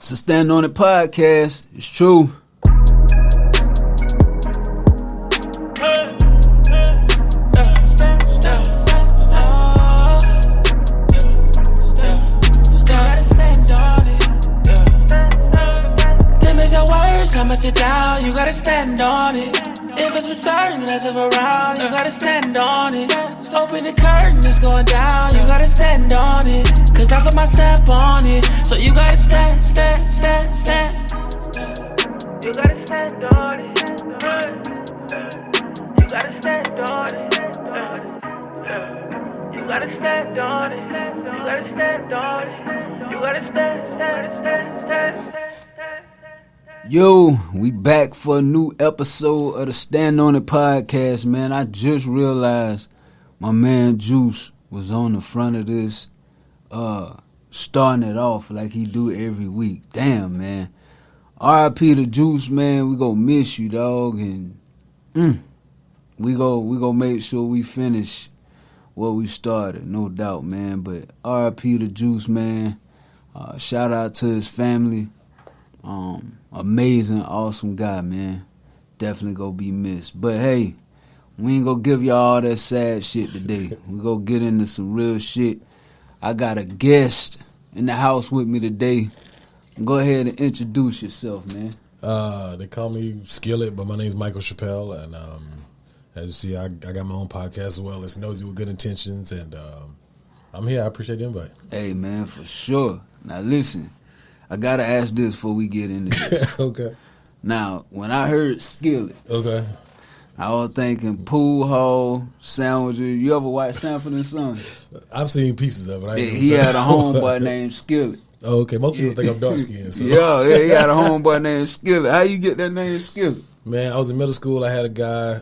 It's a Stand On It podcast. It's true. Come and sit down, you gotta stand on it. If it's for certain, let's have around, you gotta stand on it. Open the curtain, it's going down, you gotta stand on it. Cause I put my stamp on it, so you gotta stand. You gotta stand on it. You gotta stand on it. You gotta stand on it. You gotta stand on it. You gotta stand. Yo, we back for a new episode of the Stand On It podcast, man. I just realized my man Juice was on the front of this, starting it off like he do every week. Damn, man. R.I.P. to Juice, man. We gonna miss you, dog, and we gonna make sure we finish what we started, no doubt, man. But R.I.P. to Juice, man. Shout out to his family. Amazing, awesome guy, man. Definitely gonna be missed. But hey, we ain't gonna give y'all all that sad shit today. We gonna get into some real shit. I got a guest in the house with me today. Go ahead and introduce yourself, man. They call me Skillet, but my name's Michael Chappelle, and as you see, I got my own podcast as well. It's Nosey with Good Intentions, and I'm here. I appreciate the invite. Hey, man, for sure. Now listen, I gotta ask this before we get into this. Okay. Now, when I heard Skillet, okay, I was thinking pool hall, sandwiches. You ever watch Sanford & Son? I've seen pieces of it. He had a homeboy named Skillet. Oh, okay. Most people think I'm dark skinned. So. Yeah, he had a homeboy named Skillet. How you get that name Skillet? Man, I was in middle school. I had a guy.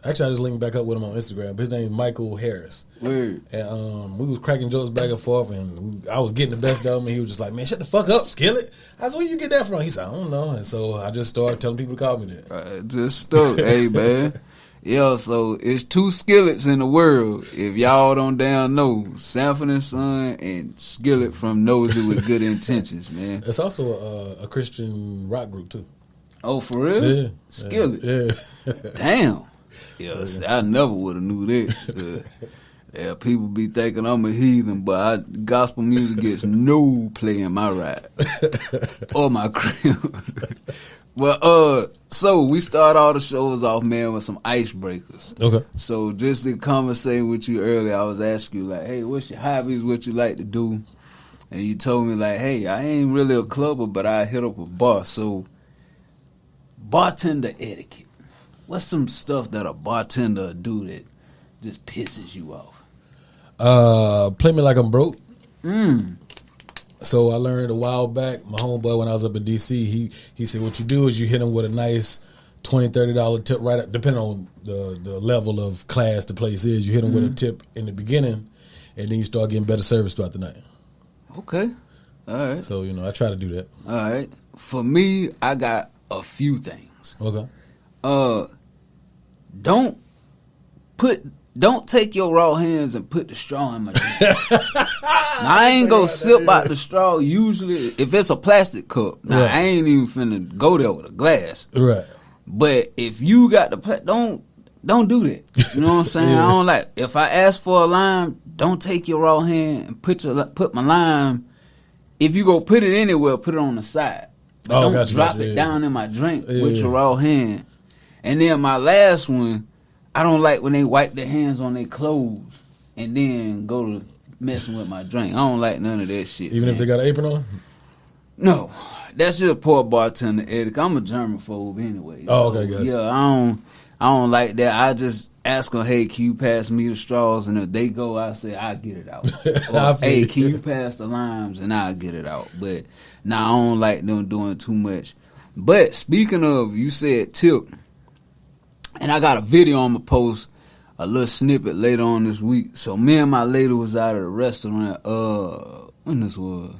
Actually, I just linked back up with him on Instagram. But his name is Michael Harris. Weird. And we was cracking jokes back and forth, and I was getting the best of him. And he was just like, "Man, shut the fuck up, Skillet." I said, "Where you get that from?" He said, "I don't know." And so I just started telling people to call me that. Just stuck. Hey, man. Yeah, so it's two Skillets in the world. If y'all don't down know, Sanford & Son and Skillet from Nosey with Good Intentions, man. It's also a Christian rock group too. Oh, for real? Yeah. Skillet. Yeah. Damn. Yeah, see, I never would have knew that. Yeah, people be thinking I'm a heathen, but gospel music gets no play in my ride or my crib. Well, so we start all the shows off, man, with some icebreakers. Okay. So just to conversate with you earlier, I was asking you, like, hey, what's your hobbies, what you like to do? And you told me, like, hey, I ain't really a clubber, but I hit up a bar. So bartender etiquette. What's some stuff that a bartender do that just pisses you off? Play me like I'm broke. So I learned a while back, my homeboy, when I was up in D.C., he said, what you do is you hit him with a nice $20, $30 tip, right, depending on the level of class the place is. You hit him with a tip in the beginning, and then you start getting better service throughout the night. Okay. All right. So, I try to do that. All right. For me, I got a few things. Okay. Don't take your raw hands and put the straw in my drink. Now, I ain't gonna sip out the straw usually if it's a plastic cup. Now, right. I ain't even finna go there with a glass. Right. But if you got the don't do that. You know what I'm saying? Yeah. I don't like, if I ask for a lime, don't take your raw hand and put my lime. If you go put it anywhere, put it on the side. But don't drop it down in my drink with your raw hand. And then my last one, I don't like when they wipe their hands on their clothes and then go to messing with my drink. I don't like none of that shit. Even if they got an apron on? No. That's just poor bartender etiquette. I'm a germaphobe anyway. Oh, okay, guys. Yeah, I don't like that. I just ask them, hey, can you pass me the straws? And if they go, I say, I'll get it out. Or, hey, can you pass the limes? And I'll get it out. But, I don't like them doing too much. But, speaking of, you said tip. And I got a video I'm going to post, a little snippet later on this week. So me and my lady was out at a restaurant, when this was?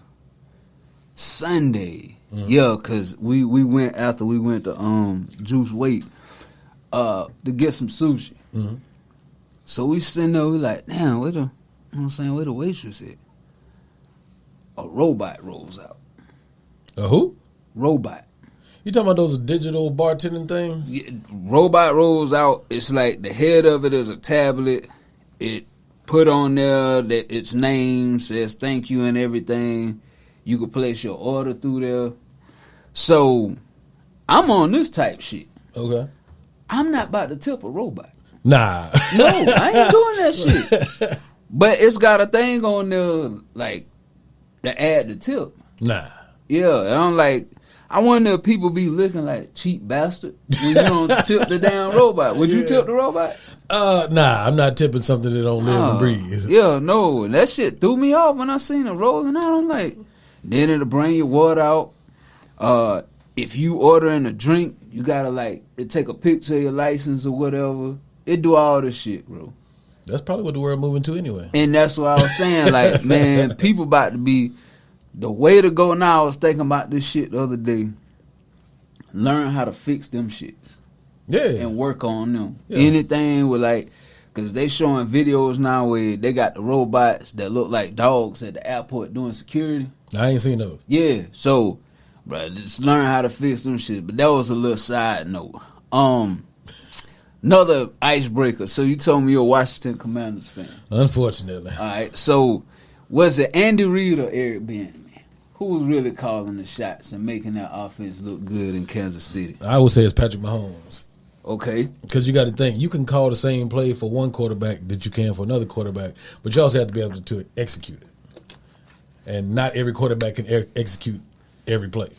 Sunday. Mm-hmm. Yeah, because we went after we went to Juice Wait to get some sushi. Mm-hmm. So we sitting there, we like, damn, where the waitress at? A robot rolls out. A who? Robot. You talking about those digital bartending things? Yeah, robot rolls out. It's like the head of it is a tablet. It put on there that its name says thank you and everything. You can place your order through there. So I'm on this type shit. Okay. I'm not about to tip a robot. Nah. No, I ain't doing that shit. But it's got a thing on there like to add the tip. Nah. Yeah, and I'm like, I wonder if people be looking like cheap bastard when you don't tip the damn robot. Would you tip the robot? Nah, I'm not tipping something that don't live and breathe. Yeah, no, that shit threw me off when I seen it rolling out. I'm like, then it'll bring your water out. If you ordering a drink, you gotta like take a picture of your license or whatever. It do all this shit, bro. That's probably what the world moving to anyway. And that's what I was saying. Like, man, people about to be the way to go now. I was thinking about this shit the other day. Learn how to fix them shits. Yeah. And work on them. Yeah. Anything with like, because they showing videos now where they got the robots that look like dogs at the airport doing security. I ain't seen those. Yeah. So, bro, just learn how to fix them shit. But that was a little side note. Another icebreaker. So you told me you're a Washington Commanders fan. Unfortunately. All right. So was it Andy Reid or Eric Bieniemy? Who was really calling the shots and making that offense look good in Kansas City? I would say it's Patrick Mahomes. Okay. Because you got to think, you can call the same play for one quarterback that you can for another quarterback, but you also have to be able to execute it. And not every quarterback can execute every play.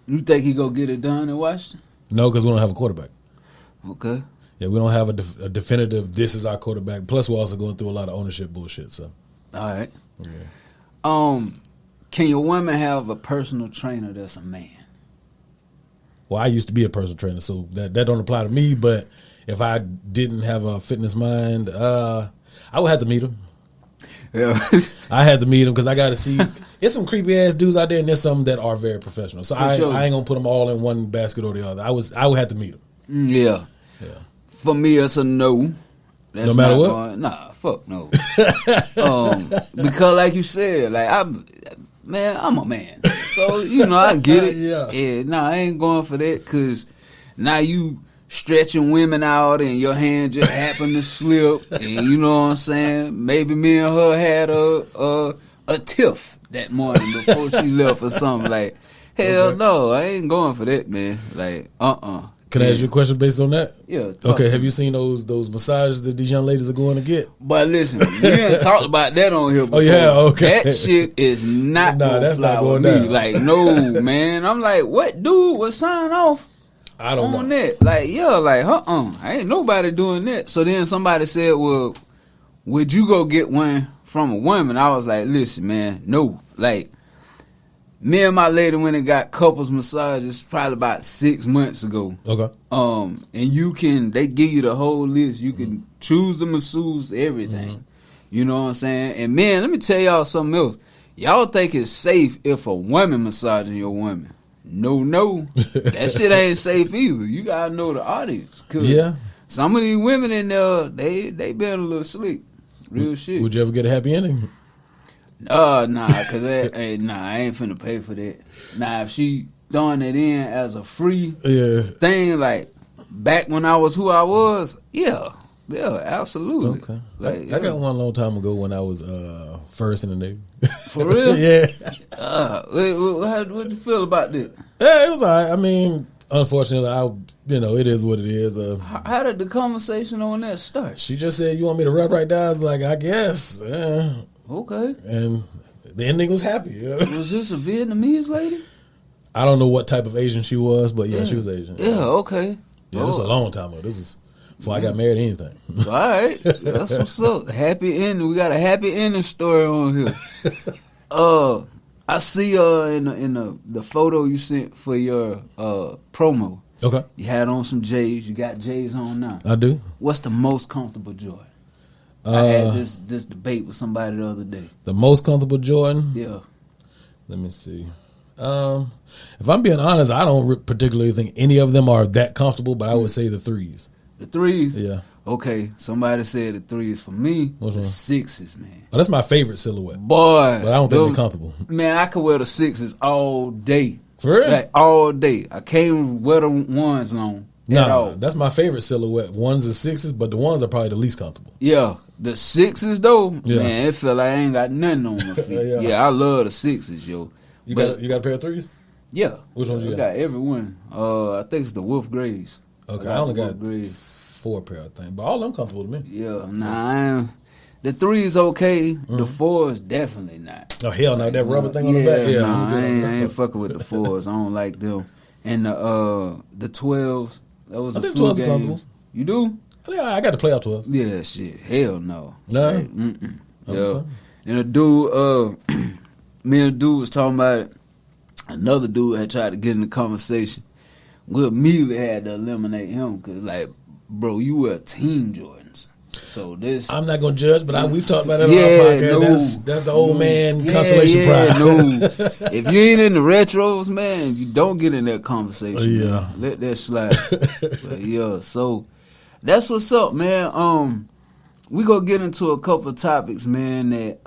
You think he go get it done in Washington? No, because we don't have a quarterback. Okay. Yeah, we don't have a definitive, this is our quarterback. Plus, we're also going through a lot of ownership bullshit. So, all right. Yeah. Can your woman have a personal trainer that's a man? Well, I used to be a personal trainer, so that don't apply to me. But if I didn't have a fitness mind, I would have to meet him. Yeah. I had to meet him because I got to see. It's some creepy ass dudes out there, and there's some that are very professional. So I ain't gonna put them all in one basket or the other. I would have to meet him. Yeah. Yeah. For me, it's a no. That's no matter not what. Nah, fuck no. Because like you said, like I'm a man, so I get it. Yeah. Nah, I ain't going for that because now you stretching women out and your hand just happened to slip, and you know what I'm saying. Maybe me and her had a tiff that morning before she left or something. Like, hell no, I ain't going for that, man. Like, Can I ask you a question based on that? Yeah. Okay. Have you seen those massages that these young ladies are going to get? But listen, we didn't talk about that on here before. Oh yeah, okay. That shit is not gonna that's fly not going with me. down. Like, no, man. I'm like, what dude would sign off I don't on know. that? Like, yeah, like, ain't nobody doing that. So then somebody said, well, would you go get one from a woman? I was like, listen, man, no. Like, me and my lady went and got couples massages probably about 6 months ago. Okay. And they give you the whole list. You can choose the masseuse, everything. Mm-hmm. You know what I'm saying? And man, let me tell y'all something else. Y'all think it's safe if a woman massaging your woman. No. That shit ain't safe either. You gotta know the audience. Yeah. Some of these women in there, they been a little slick. Real shit. Would you ever get a happy ending? Nah, cause I ain't finna pay for that. Nah, if she throwing it in as a free thing, like back when I was who I was, yeah, absolutely. Okay, Like, I got one a long time ago when I was first in the Navy. For real? Yeah. What you feel about this? Yeah, it was all right. I mean, unfortunately, it is what it is. How did the conversation on that start? She just said, "You want me to rap right now?" I was like, "I guess." Yeah. Okay. And the ending was happy. Yeah. Was this a Vietnamese lady? I don't know what type of Asian she was, but yeah, she was Asian. Yeah, okay. Yeah, this is a long time ago. This is before I got married or anything. All right. That's what's up. Happy ending. We got a happy ending story on here. I see in the photo you sent for your promo. Okay. You had on some J's. You got J's on now. I do. What's the most comfortable Jordan? I had this debate with somebody the other day. The most comfortable Jordan? Yeah. Let me see. If I'm being honest, I don't particularly think any of them are that comfortable, but I would say the threes. The threes? Yeah. Okay, somebody said the threes. For me, the sixes, man. Oh, that's my favorite silhouette. Boy. But I don't think they're comfortable. Man, I could wear the sixes all day. For real? Like all day. I can't wear the ones on. Nah, that's my favorite silhouette. Ones and sixes, but the ones are probably the least comfortable. Yeah, the sixes though, Yeah. man, it feel like I ain't got nothing on my feet. Yeah. I love the sixes, yo. You got a pair of threes? Yeah. Which ones you got? got every one. I think it's the Wolf Grays. Okay, I only the got Wolf Grays. 4 pair, I think, but all of them comfortable to me. Yeah, the 3 is okay. The 4 is definitely not. Oh hell no, that rubber thing on the back. Yeah, nah, I ain't fucking with the 4s. I don't like them. And the 12s. That was I a think few 12s are games. comfortable. You do? I think I got to play out 12. Yeah, shit. Hell no. No? Like, mm-mm. Okay. Yeah. And a dude, me and a dude was talking about it. Another dude had tried to get in the conversation. We immediately had to eliminate him because, like, bro, you wear Team Jordans. So this... I'm not gonna judge, but we've talked about that Yeah, on our podcast. no. That's the old man Yeah, consolation prize. No. If you ain't in the retros, man, you don't get in that conversation. Yeah. Man. Let that slide. But yeah, so that's what's up, man. We gonna get into a couple of topics, man, that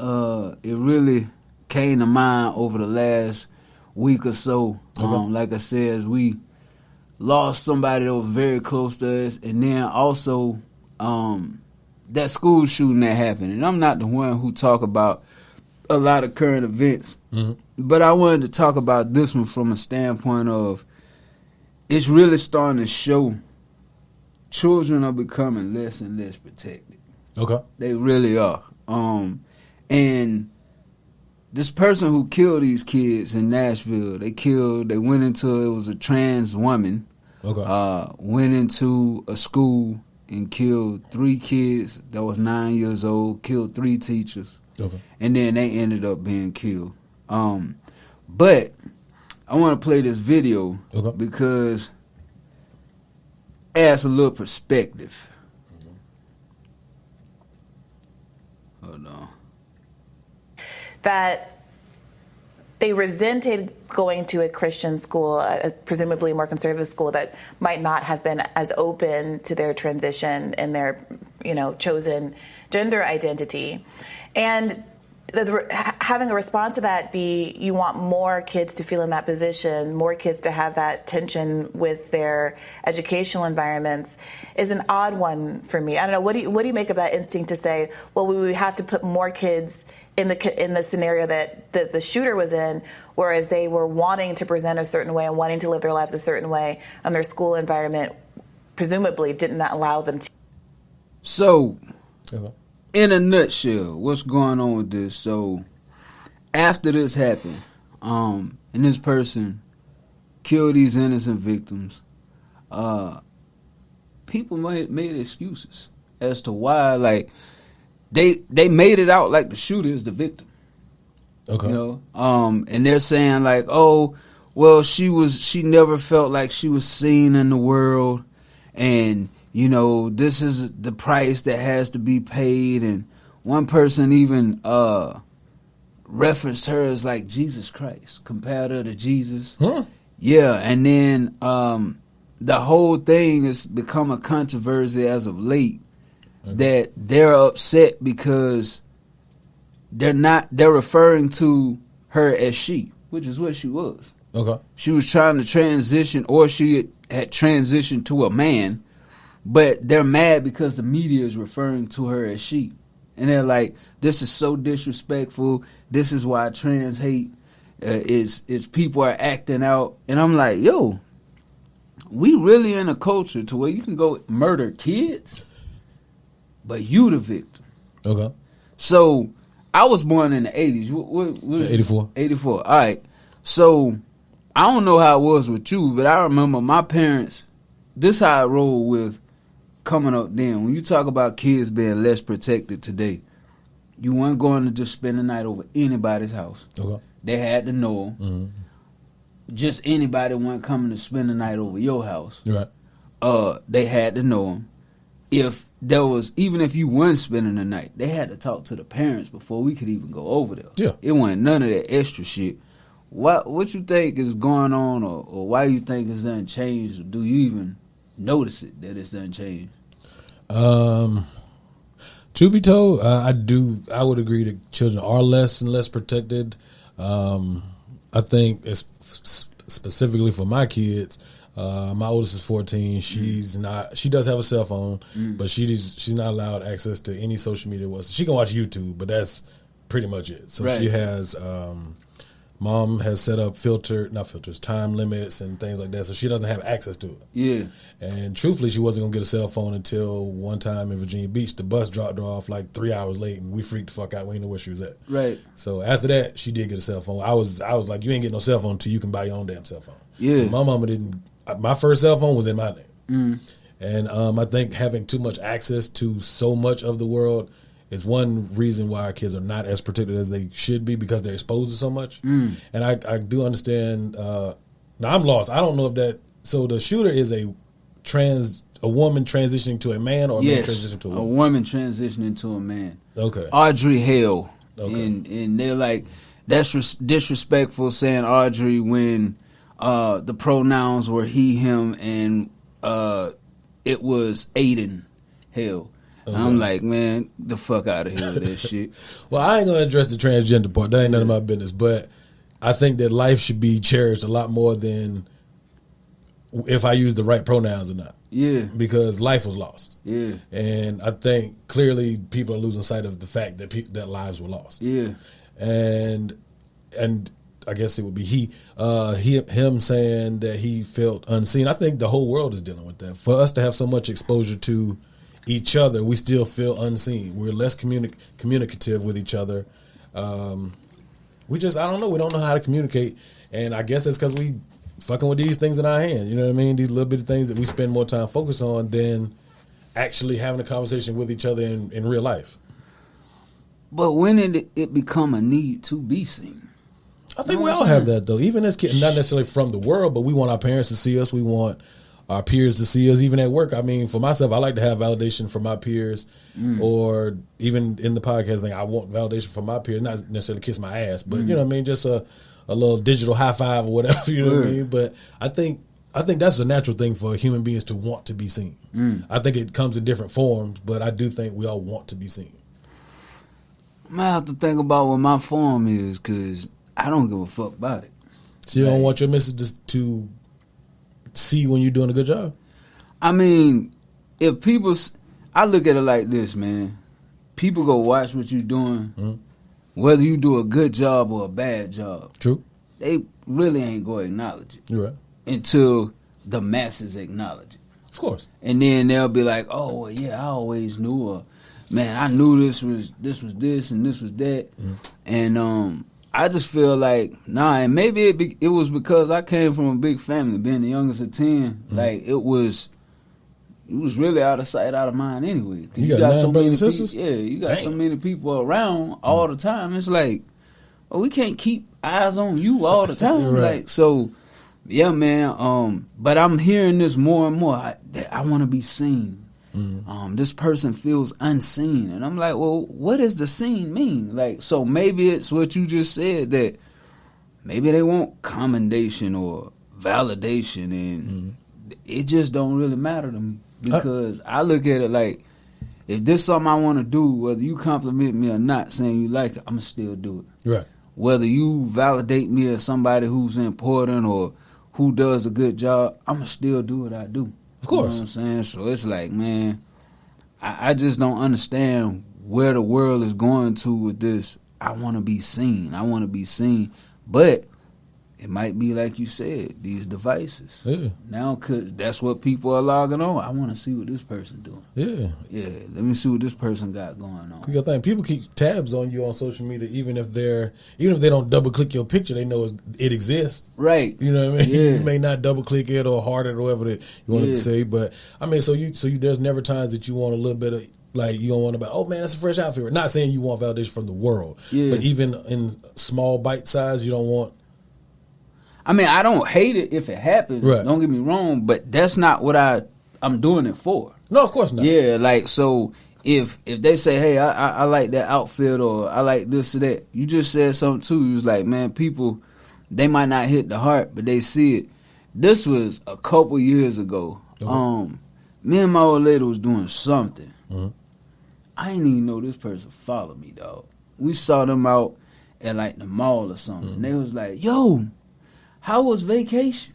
it really came to mind over the last week or so. Okay. Like I said, we lost somebody that was very close to us, and then also that school shooting that happened. And I'm not the one who talk about a lot of current events, but I wanted to talk about this one from a standpoint of it's really starting to show children are becoming less and less protected. Okay. They really are. And this person who killed these kids in Nashville, they went into, it was a trans woman, went into a school and killed 3 kids that was 9 years old, killed 3 teachers, and then they ended up being killed. But I want to play this video because it adds a little perspective. Hold on. That they resented going to a Christian school, presumably more conservative school that might not have been as open to their transition and their, chosen gender identity. And having a response to that be you want more kids to feel in that position, more kids to have that tension with their educational environments is an odd one for me. I don't know. What do you make of that instinct to say, well, we would have to put more kids in the scenario that the shooter was in, whereas they were wanting to present a certain way and wanting to live their lives a certain way, and their school environment presumably didn't allow them to. So, in a nutshell, what's going on with this? So, after this happened, and this person killed these innocent victims, people made excuses as to why, like, they made it out like the shooter is the victim. And they're saying like, oh, well, she never felt like she was seen in the world, and this is the price that has to be paid. And one person even referenced her as like Jesus Christ, compared her to Jesus. Yeah, and then the whole thing has become a controversy as of late. That they're upset because they're referring to her as she, which is what she was. She was trying to transition, or she had transitioned to a man, but they're mad because the media is referring to her as she. And they're like, this is so disrespectful. This is why trans hate is people are acting out. And I'm like, yo, we really in a culture to where you can go murder kids, but you the victim. So I was born in the 80s. What 84. 84. All right. So I don't know how it was with you, but I remember my parents, this how I roll with coming up then. When you talk about kids being less protected today, you weren't going to just spend the night over anybody's house. They had to know them. Just anybody wasn't coming to spend the night over your house. They had to know them. Even if you weren't spending the night, they had to talk to the parents before we could even go over there. It wasn't none of that extra shit. What you think is going on, or why you think it's done changed, or do you even notice it that it's done changed? Truth be told, I would agree that children are less and less protected. I think it's specifically for my kids. My oldest is 14. She does have a cell phone, but she's not allowed access to any social media. She can watch YouTube, but that's pretty much it. So she has, mom has set up time limits and things like that. So she doesn't have access to it. Yeah. And truthfully, she wasn't going to get a cell phone until one time in Virginia Beach, the bus dropped her off like 3 hours late and we freaked the fuck out. We didn't know where she was at. Right. So after that, she did get a cell phone. I was like, you ain't getting no cell phone until you can buy your own damn cell phone. Yeah. My mama didn't. My first cell phone was in my name. And I think having too much access to so much of the world is one reason why our kids are not as protected as they should be, because they're exposed to so much. And I do understand. Now I'm lost. I don't know if that. So the shooter is a woman transitioning to a man, or a man transitioning to a woman? A woman transitioning to a man. Okay. Audrey Hale. Okay. And they're like, that's disrespectful saying Audrey when the pronouns were he, him, and it was Aiden Hale. Okay. I'm like, man, the fuck out of here with that shit. Well, I ain't going to address the transgender part. That ain't none of my business. But I think that life should be cherished a lot more than if I use the right pronouns or not. Yeah. Because life was lost. Yeah. And I think clearly people are losing sight of the fact that that lives were lost. Yeah. And I guess it would be him saying that he felt unseen. I think the whole world is dealing with that. For us to have so much exposure to each other, we still feel unseen. We're less communicative with each other. I don't know. We don't know how to communicate. And I guess that's because we fucking with these things in our hand. You know what I mean? These little bit of things that we spend more time focused on than actually having a conversation with each other in real life. But when did it become a need to be seen? I think we all have that, though. Even as kids, not necessarily from the world, but we want our parents to see us. We want our peers to see us, even at work. I mean, for myself, I like to have validation from my peers, or even in the podcast thing, I want validation from my peers, not necessarily kiss my ass, but you know what I mean, just a little digital high five or whatever, you know what I mean? But I think that's a natural thing for human beings to want to be seen. I think it comes in different forms, but I do think we all want to be seen. I might have to think about what my form is, because I don't give a fuck about it. So you don't want your missus to see when you're doing a good job? I mean, if people, I look at it like this, man. People go watch what you're doing, whether you do a good job or a bad job. True. They really ain't going to acknowledge it. You're right. Until the masses acknowledge it. Of course. And then they'll be like, oh, well, yeah, I always knew, or man, I knew this was this and this was that. And I just feel like, and maybe it was because I came from a big family, being the youngest of 10. Like, it was really out of sight, out of mind anyway. You got 9 brothers and sisters? You got so many people around all the time. It's like, we can't keep eyes on you all the time. Right. Like, so, yeah, man. But I'm hearing this more and more. I want to be seen. This person feels unseen, and I'm like, well, what does the seen mean? Like, so maybe it's what you just said, that maybe they want commendation or validation, and it just don't really matter to me, because I look at it like, if this is something I want to do, whether you compliment me or not, saying you like it, I'm gonna still do it. Right. Whether you validate me as somebody who's important or who does a good job, I'm gonna still do what I do. Of course. You know what I'm saying? So it's like, man, I just don't understand where the world is going to with this. I want to be seen. I want to be seen. But it might be like you said, these devices. Yeah. Now, because that's what people are logging on. I want to see what this person doing. Yeah. Yeah, let me see what this person got going on. You gotta think, people keep tabs on you on social media, even if they don't double click your picture, they know it exists. Right. You know what I mean? Yeah. You may not double click it or heart it or whatever that you want to say, but I mean, so you there's never times that you want a little bit of, like, you don't want to, oh man, that's a fresh outfit. Not saying you want validation from the world, but even in small bite size, you don't want. I mean, I don't hate it if it happens. Right. Don't get me wrong, but that's not what I'm doing it for. No, of course not. Yeah, like, so if they say, hey, I like that outfit, or I like this or that, you just said something too. You was like, man, people, they might not hit the heart, but they see it. This was a couple years ago. Me and my old lady was doing something. I didn't even know this person followed me, dog. We saw them out at like the mall or something. And they was like, yo, how was vacation?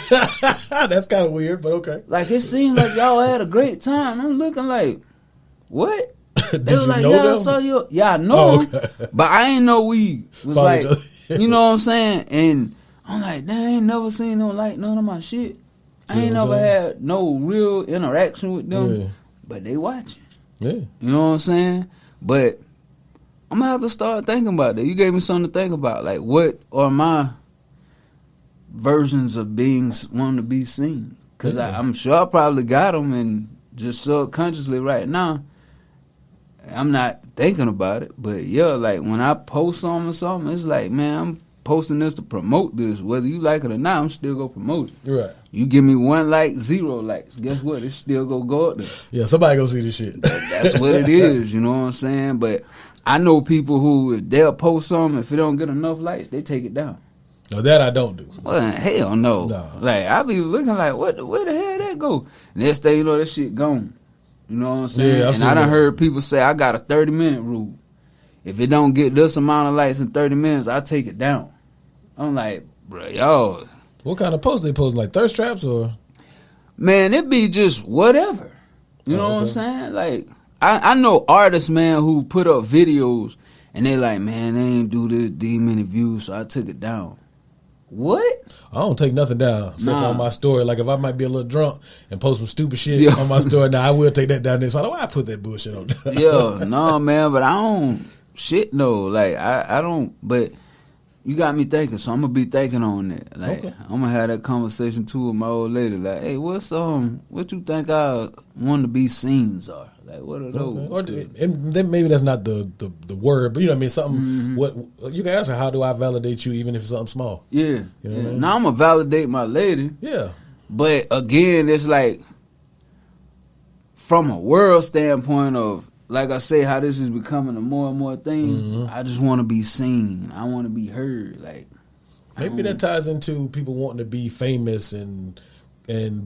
That's kind of weird, but okay. Like, it seemed like y'all had a great time. I'm looking like, what? Did They you was like, know yeah, I them? saw you. Yeah, I know them. okay. But I ain't know we was Follow like, each other. you know what I'm saying? And I'm like, damn, I ain't never seen them like none of my shit. I See ain't what I'm never saying? had no real interaction with them. Yeah. But they watching. Yeah. You know what I'm saying? But I'm gonna have to start thinking about that. You gave me something to think about. Like, what are my versions of being wanting to be seen? Because Yeah. I'm sure I probably got them, and just subconsciously right now, I'm not thinking about it. But yeah, like when I post something, it's like, man, I'm posting this to promote this. Whether you like it or not, I'm still gonna promote it. Right. You give me 1 like, 0 likes. Guess what? It's still gonna go up there. Yeah, somebody go see this shit. That's what it is, you know what I'm saying? But I know people who, if they'll post something, if it don't get enough likes, they take it down. No, that I don't do. Well, hell no. No. Like, I be looking like, where the hell that go? Next thing you know, that shit gone. You know what I'm saying? Yeah, I've and seen I done that. heard people say, I got a 30-minute rule. If it don't get this amount of likes in 30 minutes, I take it down. I'm like, bro, y'all. What kind of post they posting? Like thirst traps or? Man, it be just whatever. You know what I'm okay. saying? Like, I know artists, man, who put up videos and they like, man, they ain't do this many views, so I took it down. What? I don't take nothing down except for Nah. on my story. Like if I might be a little drunk and post some stupid shit Yeah. on my story, now I will take that down. This why I put that bullshit on there. Yeah, no, man, but I don't shit no. Like I don't, but you got me thinking, so I'm gonna be thinking on that. Like Okay. I'm gonna have that conversation too with my old lady. Like, hey, what you think our want to be scenes are? Like, what are those? Okay. Or and then maybe that's not the word, but you know what I mean. Something. Mm-hmm. What you can ask her, how do I validate you, even if it's something small? Yeah, You know yeah. what I mean? Now I'm gonna validate my lady, Yeah. but again, it's like from a world standpoint of, like I say, how this is becoming a more and more thing. Mm-hmm. I just want to be seen. I want to be heard. Like, Maybe that ties into people wanting to be famous and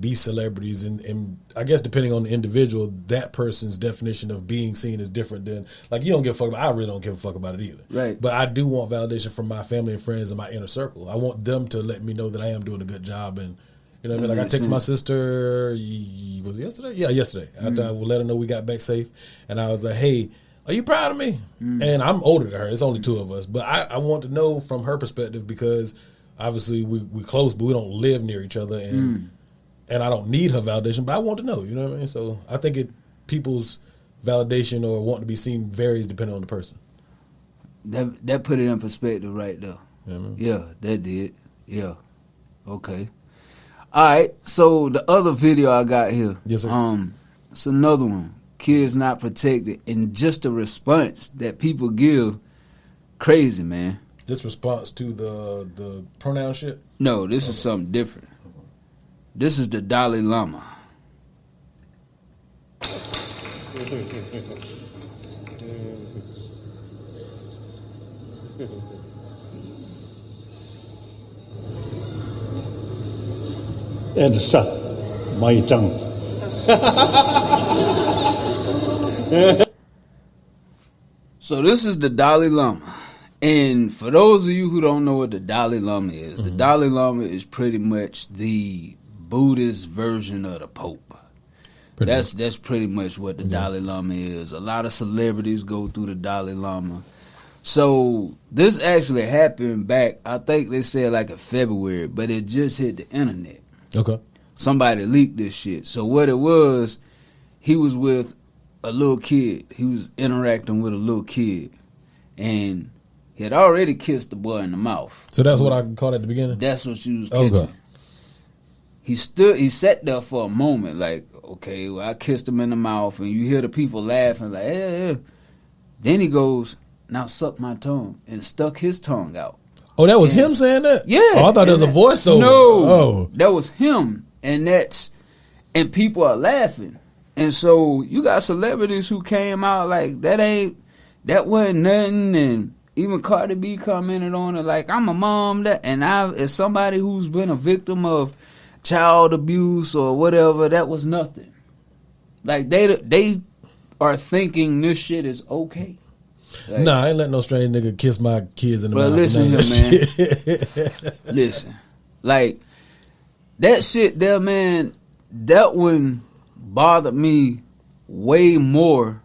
be celebrities, and I guess depending on the individual, that person's definition of being seen is different than, like, you don't give a fuck about, I really don't give a fuck about it either. Right. But I do want validation from my family and friends and my inner circle. I want them to let me know that I am doing a good job, and you know what I mean? Like I makes texted my sense. sister, was it yesterday? Yeah, yesterday. After I let her know we got back safe, and I was like, hey, are you proud of me? And I'm older than her. It's only 2 of us. But I want to know from her perspective, because obviously we close, but we don't live near each other, and I don't need her validation, but I want to know, you know what I mean? So I think people's validation or wanting to be seen varies depending on the person. that put it in perspective right there. Yeah, man. Yeah, that did. Yeah. Okay. All right. So the other video I got here. Yes, sir. It's another one. Kids not protected, and just the response that people give, crazy, man. This response to the pronoun shit? No, this is something different. This is the Dalai Lama. and suck my tongue. So this is the Dalai Lama. And for those of you who don't know what the Dalai Lama is, the Dalai Lama is pretty much the Buddhist version of the Pope. That's pretty much what the Dalai Lama is. A lot of celebrities go through the Dalai Lama. So this actually happened back, I think they said like in February, but it just hit the internet. Okay. Somebody leaked this shit. So what it was, he was with a little kid. He was interacting with a little kid. And he had already kissed the boy in the mouth. So that's what I called at the beginning? That's what you was catching. Okay. He sat there for a moment like, okay, well, I kissed him in the mouth, and you hear the people laughing like, eh. Then he goes, now suck my tongue, and stuck his tongue out. Oh, that was him saying that? Yeah. Oh, I thought there was a voiceover. No. Oh. That was him, and people are laughing. And so you got celebrities who came out like, that wasn't nothing, and even Cardi B commented on it like, I'm a mom, and as somebody who's been a victim of child abuse or whatever, that was nothing. Like they are thinking this shit is okay. Like, Nah, I ain't letting no strange nigga kiss my kids in the bro, mouth. listen and here, none of that man. shit. Listen, Like, that shit there, man, that one bothered me way more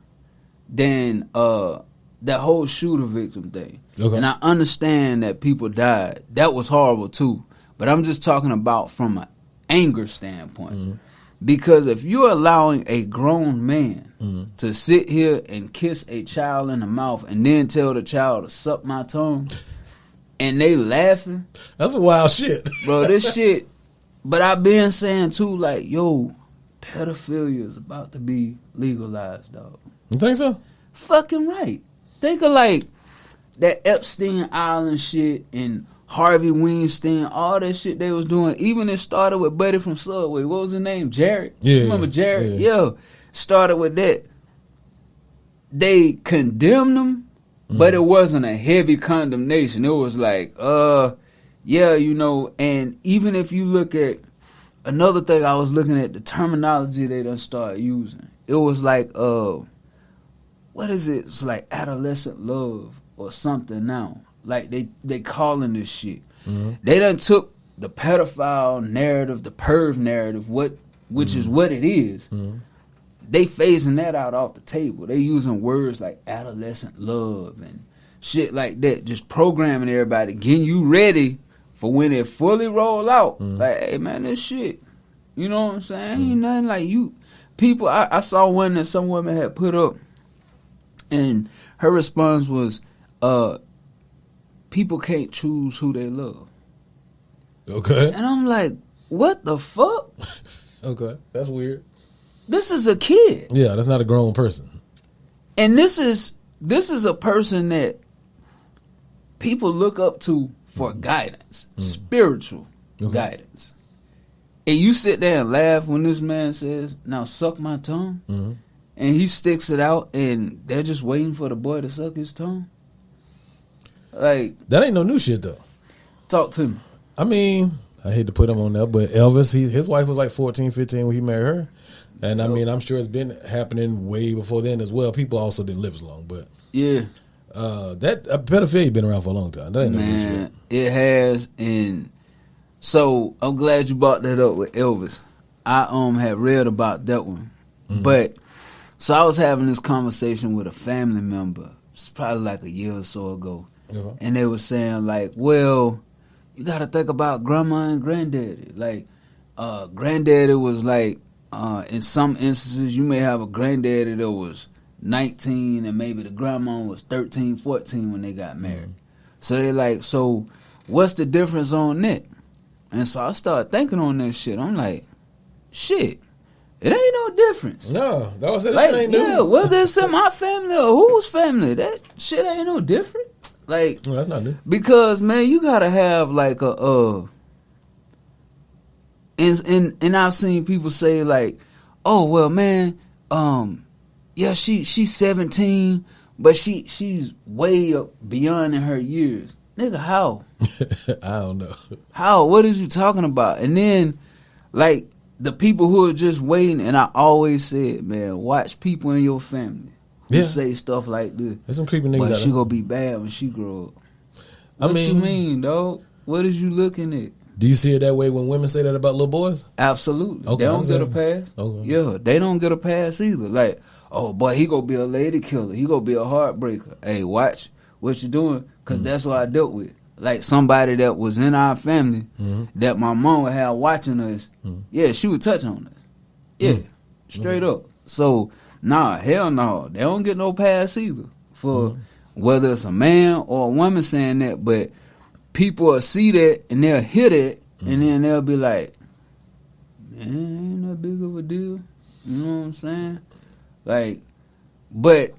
than that whole shooter victim thing. Okay. And I understand that people died. That was horrible too. But I'm just talking about from an anger standpoint. Because if you're allowing a grown man to sit here and kiss a child in the mouth and then tell the child to suck my tongue, and they laughing, That's a wild shit. bro, this shit. But I've been saying too, like, yo, pedophilia is about to be legalized, dog. You think so? Fucking right. Think of like that Epstein Island shit and Harvey Weinstein, all that shit they was doing. Even it started with Buddy from Subway. What was his name? Jared. Yeah. You remember Jared? Yeah. Started with that. They condemned them, but it wasn't a heavy condemnation. It was like, yeah, you know. And even if you look at another thing, I was looking at the terminology they done started using. It was like, what is it? It's like adolescent love or something now. Like they calling this shit. They done took the pedophile narrative, the perv narrative, which is what it is. They phasing that out off the table. They using words like adolescent love and shit like that. Just programming everybody, getting you ready for when it fully roll out. Like, hey man, this shit. You know what I'm saying? Ain't nothing like you. People, I saw one that some woman had put up, and her response was, people can't choose who they love. Okay. And I'm like, what the fuck? Okay. That's weird. This is a kid. Yeah, that's not a grown person. And this is a person that people look up to for guidance, spiritual guidance. And you sit there and laugh when this man says, now suck my tongue. And he sticks it out and they're just waiting for the boy to suck his tongue. Like, That ain't no new shit though. talk to me. I mean, I hate to put him on there, but Elvis, his wife was like 14, 15 when he married her. And I mean, I'm sure it's been happening way before then as well. People also didn't live as long, but Yeah. that pedophilia been around for a long time. That ain't no new Man, shit. it has. And so I'm glad you brought that up with Elvis. I had read about that one. But so I was having this conversation with a family member. It's probably like a year or so ago. And they were saying like, well, you got to think about grandma and granddaddy. Like, granddaddy was like, in some instances, you may have a granddaddy that was 19 and maybe the grandma was 13, 14 when they got married. So they like, so what's the difference on that? And so I started thinking on this shit. I'm like, shit, it ain't no difference. No, that was it. Like, Shit ain't new. yeah, whether it's in my family or whose family, that shit ain't no different. Like, No, that's not new. because man, you gotta have like a and I've seen people say like, oh well, man, yeah, she's 17, but she's way up beyond in her years. Nigga, how? I don't know. How? What is you talking about? And then, like, the people who are just waiting, and I always said, man, watch people in your family who Yeah. say stuff like this. There's some creepy niggas But out she there. gonna be bad when she grow up. I What you mean- mean, dog? What is you looking at? Do you see it that way when women say that about little boys? Absolutely. Okay, They don't I'm get a saying- pass. Okay. Yeah, they don't get a pass either. Like, oh, boy, he gonna be a lady killer. He gonna be a heartbreaker. Hey, watch what you doing, because that's what I dealt with. Like, somebody that was in our family that my mom would have watching us, yeah, she would touch on us. Yeah, straight up. So, nah, hell no. They don't get no pass either for whether it's a man or a woman saying that, but people will see that and they'll hear that and then they'll be like, man, ain't that big of a deal. You know what I'm saying? Like, but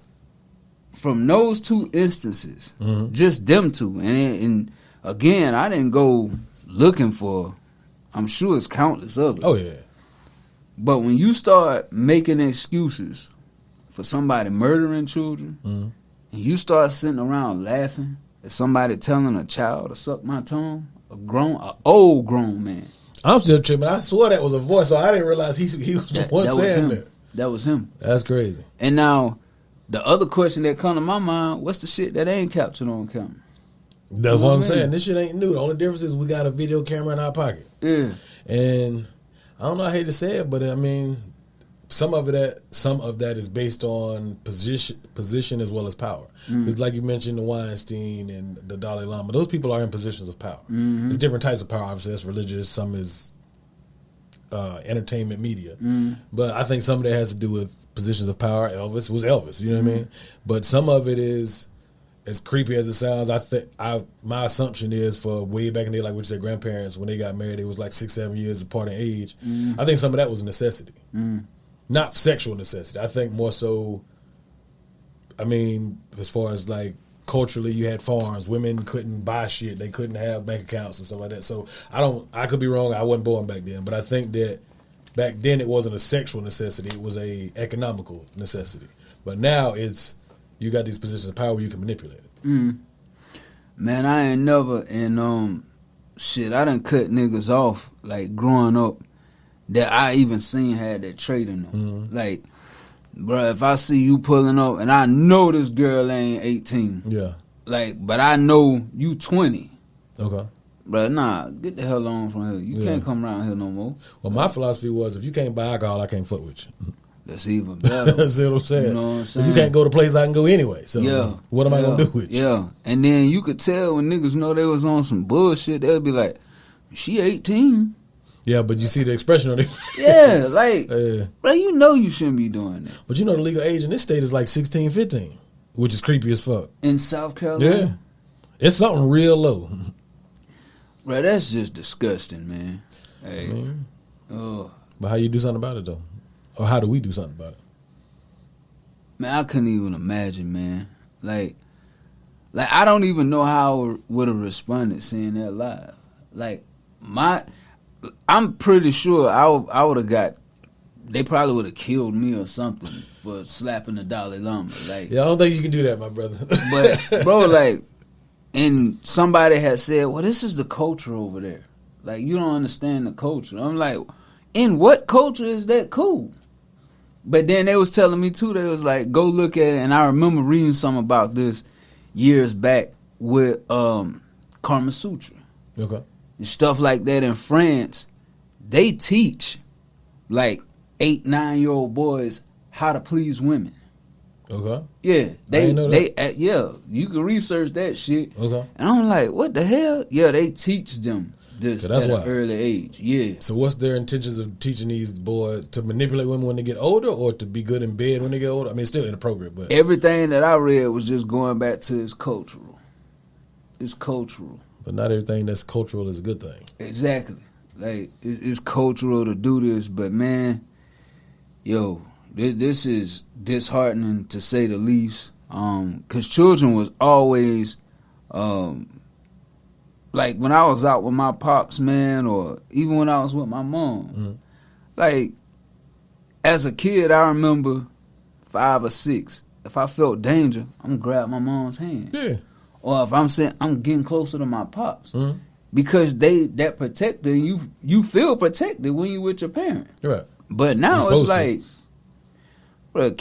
from those two instances, just them two, and again, I didn't go looking for, I'm sure it's countless others. Oh yeah. But when you start making excuses for somebody murdering children, and you start sitting around laughing at somebody telling a child to suck my tongue, a old grown man. I'm still tripping. I swore that was a voice, so I didn't realize he was the one saying him. that. That was him. That's crazy. And now, the other question that come to my mind, what's the shit that ain't captured on camera? That's what I'm saying. This shit ain't new. The only difference is we got a video camera in our pocket. Yeah. And I don't know, I hate to say it, but I mean, some of that is based on position as well as power. Because like you mentioned, the Weinstein and the Dalai Lama, those people are in positions of power. There's different types of power. Obviously, that's religious. Some is entertainment media. But I think some of that has to do with positions of power. Elvis was Elvis, you know what I mean? But some of it is, as creepy as it sounds, my assumption is for way back in the day, like what you said, grandparents, when they got married, it was like 6-7 years apart in age. I think some of that was a necessity. Not sexual necessity. I think more so, I mean, as far as like culturally, you had farms. Women couldn't buy shit. They couldn't have bank accounts and stuff like that. So I could be wrong. I wasn't born back then. But I think that back then it wasn't a sexual necessity. It was a economical necessity. But now you got these positions of power where you can manipulate it. Man, I ain't never, and shit, I done cut niggas off, like, growing up, that I even seen had that trait in them. Like, bro, if I see you pulling up, and I know this girl ain't 18. Yeah. Like, but I know you 20. Okay. Bro, nah, get the hell on from here. You can't come around here no more. Well, my philosophy was, if you can't buy alcohol, I can't fuck with you. That's even better. That's what I'm saying. You know what I'm saying? You can't go to places I can go anyway. So what am I going to do with you? Yeah. And then you could tell when niggas know they was on some bullshit, they'll be like, she 18. Yeah, but you see the expression on it. Yeah, like, bro, you know you shouldn't be doing that. But you know the legal age in this state is like 16, 15, which is creepy as fuck. In South Carolina? Yeah. It's something real low. Bro, that's just disgusting, man. Hey. But how you do something about it, though? Or how do we do something about it? Man, I couldn't even imagine, man. Like I don't even know how I would have responded seeing that live. Like, I'm pretty sure I would have got, they probably would have killed me or something for slapping the Dalai Lama. Like, yeah, I don't think you can do that, my brother. But, bro, like, and somebody had said, well, this is the culture over there. Like, you don't understand the culture. I'm like, in what culture is that cool? But then they was telling me, too, they was like, go look at it. And I remember reading something about this years back with Kama Sutra. Okay. And stuff like that in France. They teach, like, 8-9-year-old boys how to please women. Okay. Yeah. They you can research that shit. Okay. And I'm like, what the hell? Yeah, they teach them this that's at why. an early age. Yeah. So what's their intentions of teaching these boys to manipulate women when they get older, or to be good in bed when they get older? I mean, it's still inappropriate, but Everything that I read was just going back to it's cultural. It's cultural. But not everything that's cultural is a good thing. Exactly. Like, it's cultural to do this, but man, yo, this is disheartening to say the least. 'Cause children was always, like, when I was out with my pops, man, or even when I was with my mom, like, as a kid, I remember 5 or 6. If I felt danger, I'm gonna grab my mom's hand. Yeah. Or if I'm saying I'm getting closer to my pops, because that protector, you feel protected when you with your parent. Right. But now it's like, to. bro,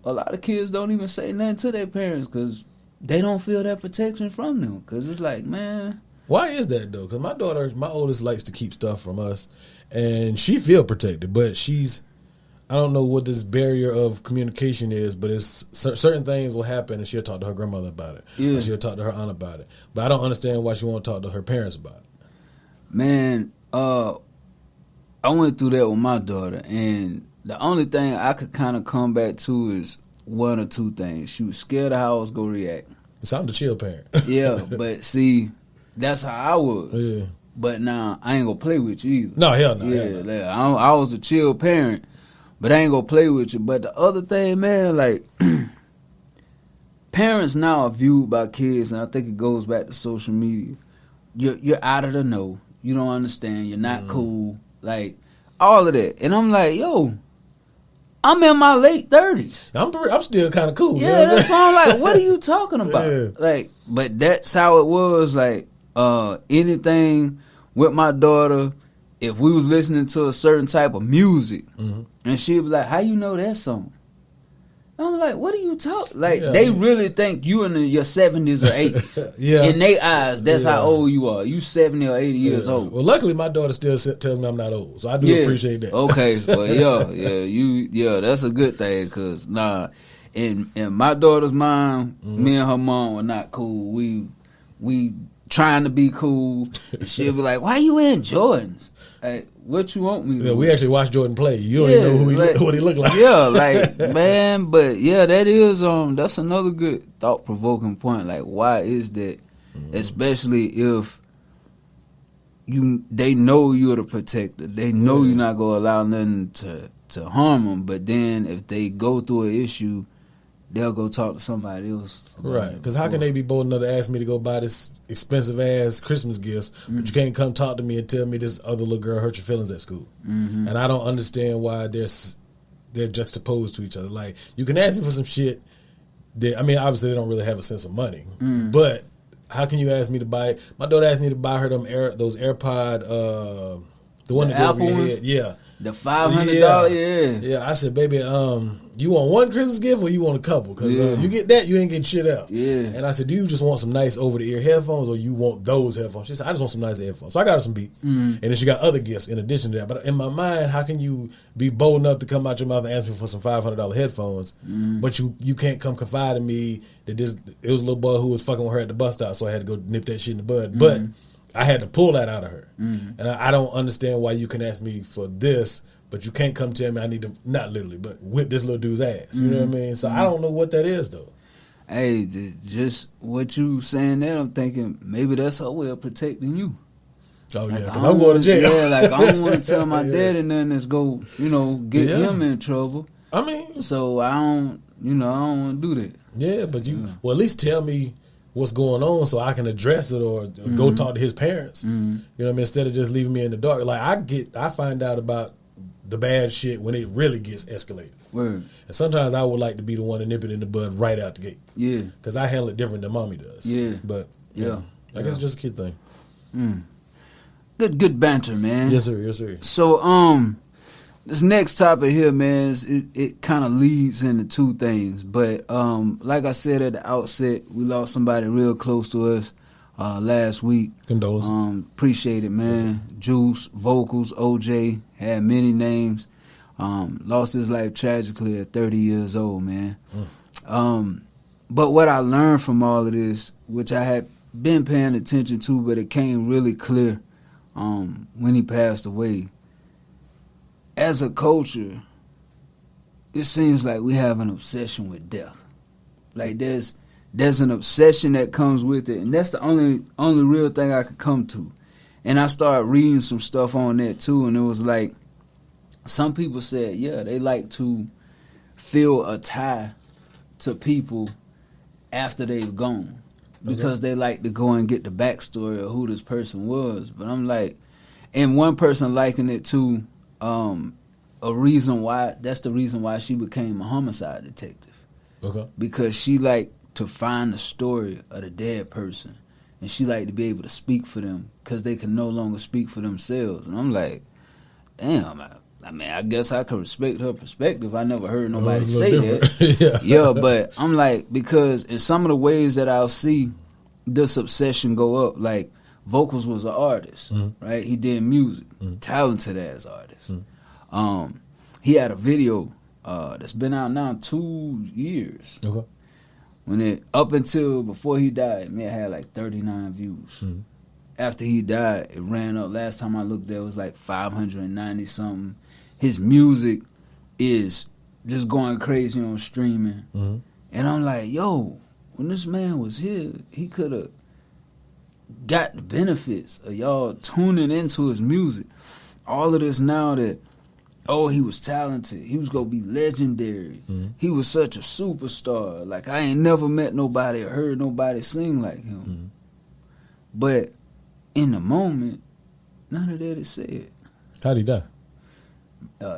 a lot of kids don't even say nothing to their parents because they don't feel that protection from them. Because it's like, man. Why is that, though? Because my oldest likes to keep stuff from us, and she feel protected, but I don't know what this barrier of communication is, but it's certain things will happen, and she'll talk to her grandmother about it. Yeah. Or she'll talk to her aunt about it. But I don't understand why she won't talk to her parents about it. Man, I went through that with my daughter, and the only thing I could kind of come back to is one or two things. She was scared of how I was going to react. So I'm the chill parent. Yeah, but see, that's how I was. Yeah. But now, I ain't going to play with you either. No, hell no. Yeah, hell no. like, I was a chill parent, but I ain't going to play with you. But the other thing, man, like, parents now are viewed by kids, and I think it goes back to social media. You're out of the know. You don't understand. You're not cool. Like, all of that. And I'm like, yo, I'm in my late 30s. I'm still kind of cool. Yeah, that's why I'm like, what are you talking about? Yeah. Like, but that's how it was. Like, anything with my daughter, if we was listening to a certain type of music, and she'd be like, how you know that song? I'm like, what are you talking? Like, they really think you in your 70s or 80s. Yeah. In their eyes, that's how old you are. You 70 or 80 years old. Well, luckily, my daughter still tells me I'm not old, so I do appreciate that. Okay, well, that's a good thing, because, in my daughter's mind, me and her mom were not cool. We trying to be cool. She'll be like, why you in Jordans? Like, what you want me to do? We actually watched Jordan play. You don't even know what he looked like. Yeah, like, man, but yeah, that is that's another good thought provoking point. Like, why is that? Especially if they know you're the protector. They know you're not gonna allow nothing to harm them. But then if they go through an issue, they'll go talk to somebody else. Right, because how can they be bold enough to ask me to go buy this expensive ass Christmas gifts, but you can't come talk to me and tell me this other little girl hurt your feelings at school? And I don't understand why they're juxtaposed to each other. Like, you can ask me for some shit that, I mean, obviously they don't really have a sense of money, but how can you ask me to buy? My daughter asked me to buy her those AirPod, the one that go over your head, the $500, yeah. I said, baby, you want one Christmas gift or you want a couple? Because you get that, you ain't getting shit else. Yeah. And I said, do you just want some nice over the ear headphones or you want those headphones? She said, I just want some nice headphones. So I got her some Beats, and then she got other gifts in addition to that. But in my mind, how can you be bold enough to come out your mouth and ask me for some $500 headphones, but you can't come confide in me that it was a little boy who was fucking with her at the bus stop, so I had to go nip that shit in the bud. But I had to pull that out of her. And I don't understand why you can ask me for this, but you can't come tell me I need to, not literally, but whip this little dude's ass. You know what I mean? So I don't know what that is, though. Hey, just what you saying there, I'm thinking maybe that's her way of protecting you. Oh, yeah, because I'm going to jail. Yeah, like, I don't want to tell my daddy nothing that's go, get him in trouble. I mean. So I don't want to do that. Yeah, but well, at least tell me what's going on so I can address it or go talk to his parents. You know what I mean? Instead of just leaving me in the dark. Like, I find out about the bad shit when it really gets escalated. Word. And sometimes I would like to be the one to nip it in the bud right out the gate. Yeah. Because I handle it different than mommy does. Yeah. But, I guess it's just a kid thing. Good banter, man. Yes, sir. Yes, sir. So, this next topic here, man, it kind of leads into two things. But like I said at the outset, we lost somebody real close to us last week. Condolences. Appreciate it, man. Juice, Vocals, OJ, had many names. Lost his life tragically at 30 years old, man. But what I learned from all of this, which I had been paying attention to, but it came really clear when he passed away. As a culture, it seems like we have an obsession with death. Like there's an obsession that comes with it, and that's the only real thing I could come to. And I started reading some stuff on that too, and it was like some people said, they like to feel a tie to people after they've gone because they like to go and get the backstory of who this person was. But I'm like, and one person likened it to a reason why, that's the reason why she became a homicide detective. Okay. Because she liked to find the story of the dead person, and she liked to be able to speak for them because they can no longer speak for themselves. And I'm like, damn, I mean, I guess I could respect her perspective. I never heard nobody say that. But I'm like, because in some of the ways that I'll see this obsession go up, like Vocals was an artist, right? He did music, talented ass artist. He had a video that's been out now 2 years. Okay. When it up until before he died, it had like 39 views. After he died, it ran up. Last time I looked, there was like 590 something. His music is just going crazy on streaming, and I'm like, yo, when this man was here, he could have got the benefits of y'all tuning into his music. All of this now that, he was talented, he was gonna be legendary, he was such a superstar, like I ain't never met nobody or heard nobody sing like him. But in the moment, none of that is said. How'd he die?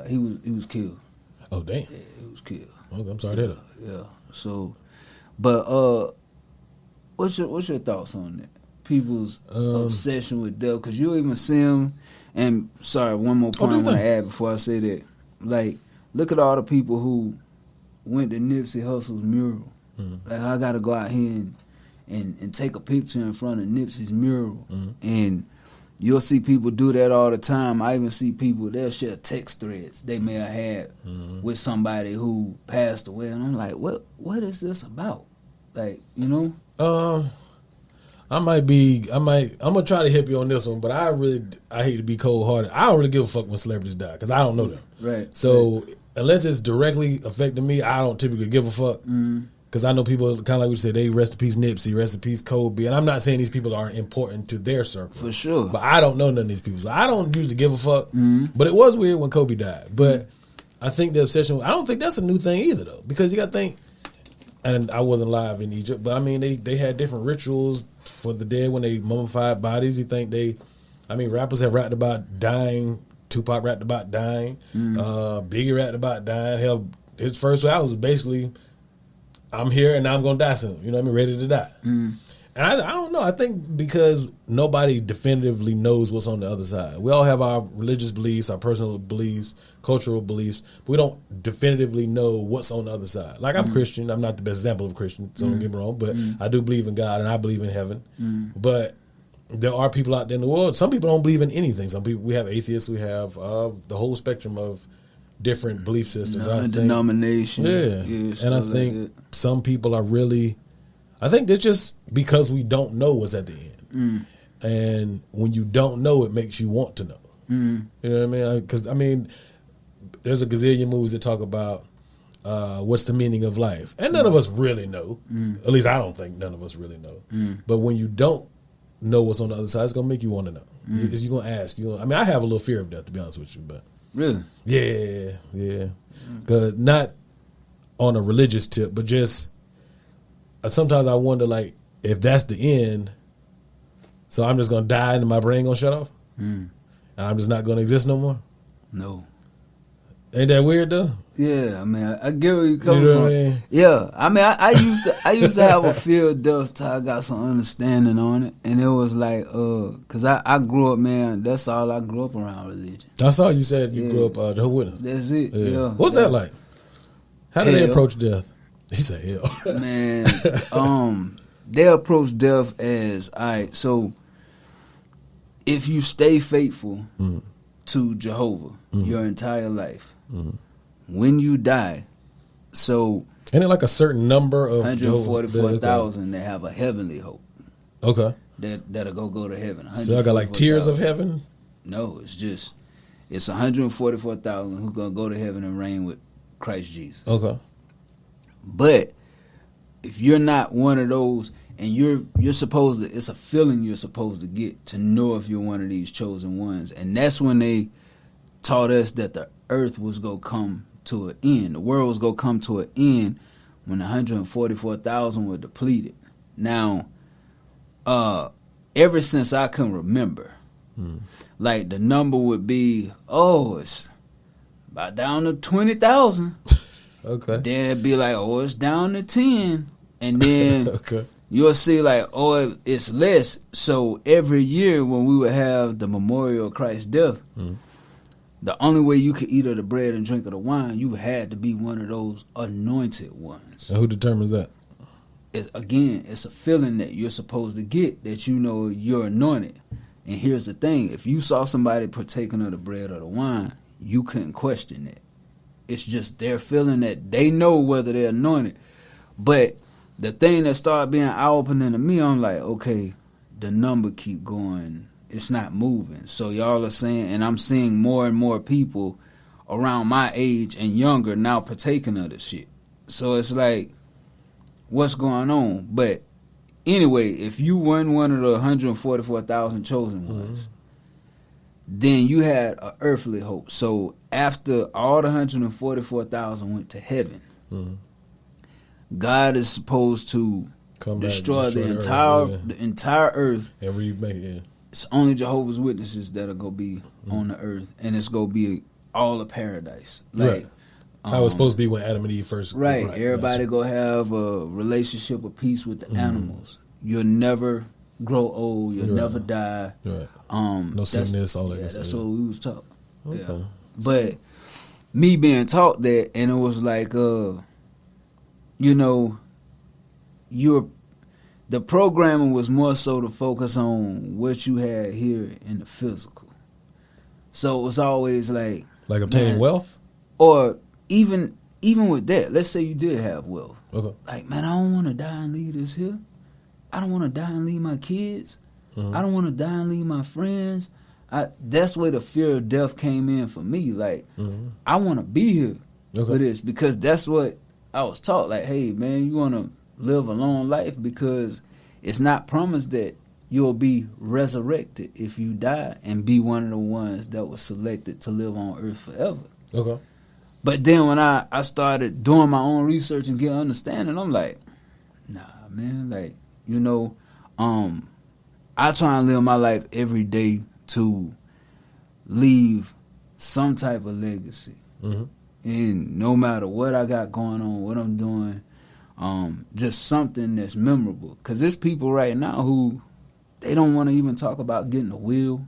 He was killed. Oh, damn. Yeah, he was killed. Okay, I'm sorry to hear that. Yeah. So, but what's your thoughts on that? People's obsession with death, because you even see them. And sorry, one more point I want to add before I say that. Like, look at all the people who went to Nipsey Hussle's mural. Like I gotta go out here and take a picture in front of Nipsey's mural. And you'll see people do that all the time. I even see people, they'll share text threads they may have had with somebody who passed away. And I'm like, what is this about? Like, you know? I'm gonna try to hip you on this one, but I hate to be cold hearted. I don't really give a fuck when celebrities die because I don't know them. Right. So unless it's directly affecting me, I don't typically give a fuck. Because I know people, kind of like we said, they rest in peace Nipsey, rest in peace Kobe. And I'm not saying these people aren't important to their circle. For sure. But I don't know none of these people. So I don't usually give a fuck. But it was weird when Kobe died. But I think the obsession, I don't think that's a new thing either, though. Because you got to think, and I wasn't live in Egypt, but I mean, they had different rituals for the dead when they mummified bodies. You think rappers have rapped about dying. Tupac rapped about dying. Biggie rapped about dying. Hell, his first album was basically, I'm here and now I'm going to die soon. You know what I mean? Ready to die. And I don't know. I think because nobody definitively knows what's on the other side. We all have our religious beliefs, our personal beliefs, cultural beliefs, but we don't definitively know what's on the other side. Like I'm Christian. I'm not the best example of Christian, so don't get me wrong, but I do believe in God and I believe in heaven. But there are people out there in the world. Some people don't believe in anything. Some people, we have atheists. We have the whole spectrum of different belief systems. Denomination. Yeah. And I think some people are really, I think that's just because we don't know what's at the end. And when you don't know, it makes you want to know. You know what I mean? Because, I mean, there's a gazillion movies that talk about what's the meaning of life. And none of us really know. At least I don't think none of us really know. But when you don't know what's on the other side, it's going to make you want to know. You're going to ask. I mean, I have a little fear of death, to be honest with you, but. Really? Yeah. Cause not on a religious tip, but just sometimes I wonder, like, if that's the end, so I'm just gonna die and my brain gonna shut off, and I'm just not gonna exist no more. No. Ain't that weird though? Yeah, I mean, I get where you coming You know from. what I mean? Yeah, I mean, I used to have a fear of death till I got some understanding on it, and it was like, cause I grew up, man. That's all I grew up around, religion. I saw you said you grew up Jehovah's Witness. That's it. Yeah. What's that like? How do they approach death? He said hell. Man, they approach death as, all right, so if you stay faithful to Jehovah your entire life, when you die, so ain't it like a certain number of 144,000 that have a heavenly hope? Okay. That'll go to heaven. So I got like tiers of heaven? No, it's 144,000 who gonna go to heaven and reign with Christ Jesus. Okay. But if you're not one of those, and you're supposed to, it's a feeling you're supposed to get to know if you're one of these chosen ones. And that's when they taught us that the earth was gonna come to an end. The world was gonna come to an end when 144,000 were depleted. Now, ever since I can remember, like the number would be, it's about down to 20,000. Okay. Then it'd be like, it's down to 10. And then okay. You'll see like, it's less. So every year when we would have the memorial of Christ's death, the only way you could eat of the bread and drink of the wine, you had to be one of those anointed ones. And who determines that? It's a feeling that you're supposed to get, that you know you're anointed. And here's the thing, if you saw somebody partaking of the bread or the wine, you couldn't question it. It's just their feeling that they know whether they're anointed. But the thing that started being eye-opening to me, I'm like, okay, the number keep going. It's not moving. So y'all are saying, and I'm seeing more and more people around my age and younger now partaking of this shit. So it's like, what's going on? But anyway, if you weren't one of the 144,000 chosen ones, then you had an earthly hope. So after all the 144,000 went to heaven, God is supposed to destroy the entire earth. And remake it. It's only Jehovah's Witnesses that are gonna be on the earth, and it's gonna be all of paradise. Like how it was supposed to be when Adam and Eve first. Right. Everybody gonna have a relationship of peace with the animals. You'll never grow old. You'll never die. Right. No sickness. All that. That's what we was taught. Okay. Yeah. But me being taught that, and it was like, you know, the programming was more so to focus on what you had here in the physical. So it was always like obtaining wealth, or even with that. Let's say you did have wealth. Okay. Like, man, I don't want to die and leave this here. I don't want to die and leave my kids. Mm-hmm. I don't want to die and leave my friends. That's where the fear of death came in for me. Like, I want to be here for this because that's what I was taught. Like, hey, man, you want to live a long life because it's not promised that you'll be resurrected if you die and be one of the ones that was selected to live on earth forever. Okay. But then when I started doing my own research and get understanding, I'm like, nah, man, like, you know, I try and live my life every day to leave some type of legacy. Mm-hmm. And no matter what I got going on, what I'm doing, just something that's memorable. Because there's people right now who, they don't want to even talk about getting a will.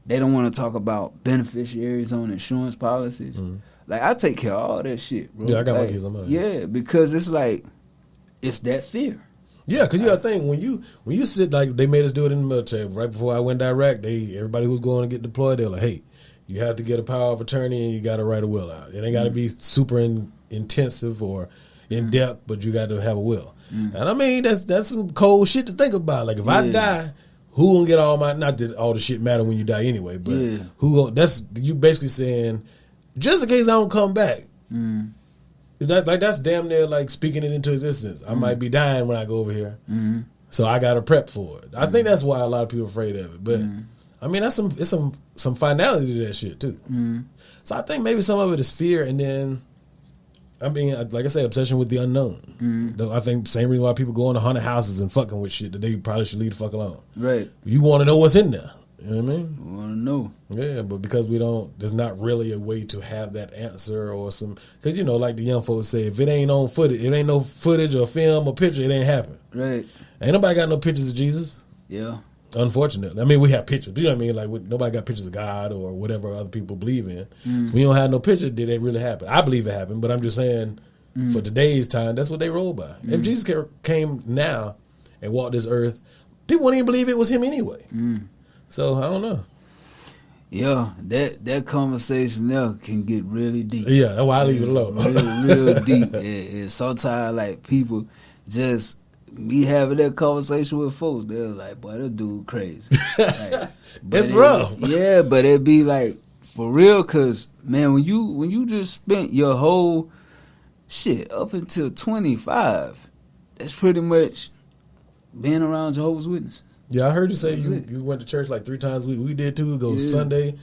They don't want to talk about beneficiaries on insurance policies. Mm-hmm. Like, I take care of all that shit, bro. Yeah, I got like, my kids on mine. Yeah, because it's like, it's that fear. Yeah, because you got to think, when you sit, like, they made us do it in the military. Right before I went to Iraq, everybody who was going to get deployed, they're like, hey, you have to get a power of attorney and you got to write a will out. It ain't got to be super intensive or in depth, but you got to have a will. And I mean, that's some cold shit to think about. Like, if I die, who gonna get all my? Not that all the shit matter when you die anyway, but who gonna? That's you basically saying, just in case I don't come back. That's damn near like speaking it into existence. I might be dying when I go over here, so I got to prep for it. I think that's why a lot of people are afraid of it. But I mean, it's some finality to that shit too. So I think maybe some of it is fear, and then I mean, like I say, obsession with the unknown. I think the same reason why people go into haunted houses and fucking with shit that they probably should leave the fuck alone. Right. You want to know what's in there. You know what I mean? I want to know. Yeah, but because we don't, there's not really a way to have that answer or some, because, you know, like the young folks say, if it ain't on footage, it ain't no footage or film or picture, it ain't happen. Right. Ain't nobody got no pictures of Jesus. Yeah. Unfortunately. I mean, we have pictures. You know what I mean? Like, nobody got pictures of God or whatever other people believe in. We don't have no picture. Did it really happen? I believe it happened, but I'm just saying, for today's time, that's what they roll by. If Jesus came now and walked this earth, people wouldn't even believe it was him anyway. So, I don't know. Yeah, that conversation there can get really deep. Yeah, that's why I leave it alone. real deep. And sometimes, like, people just be having that conversation with folks. They're like, boy, that dude crazy. Like, it's rough. Yeah, but it be like, for real, because, man, when you just spent your whole shit up until 25, that's pretty much being around Jehovah's Witnesses. Yeah, I heard you say you went to church like 3 times a week. We did too. It goes Sunday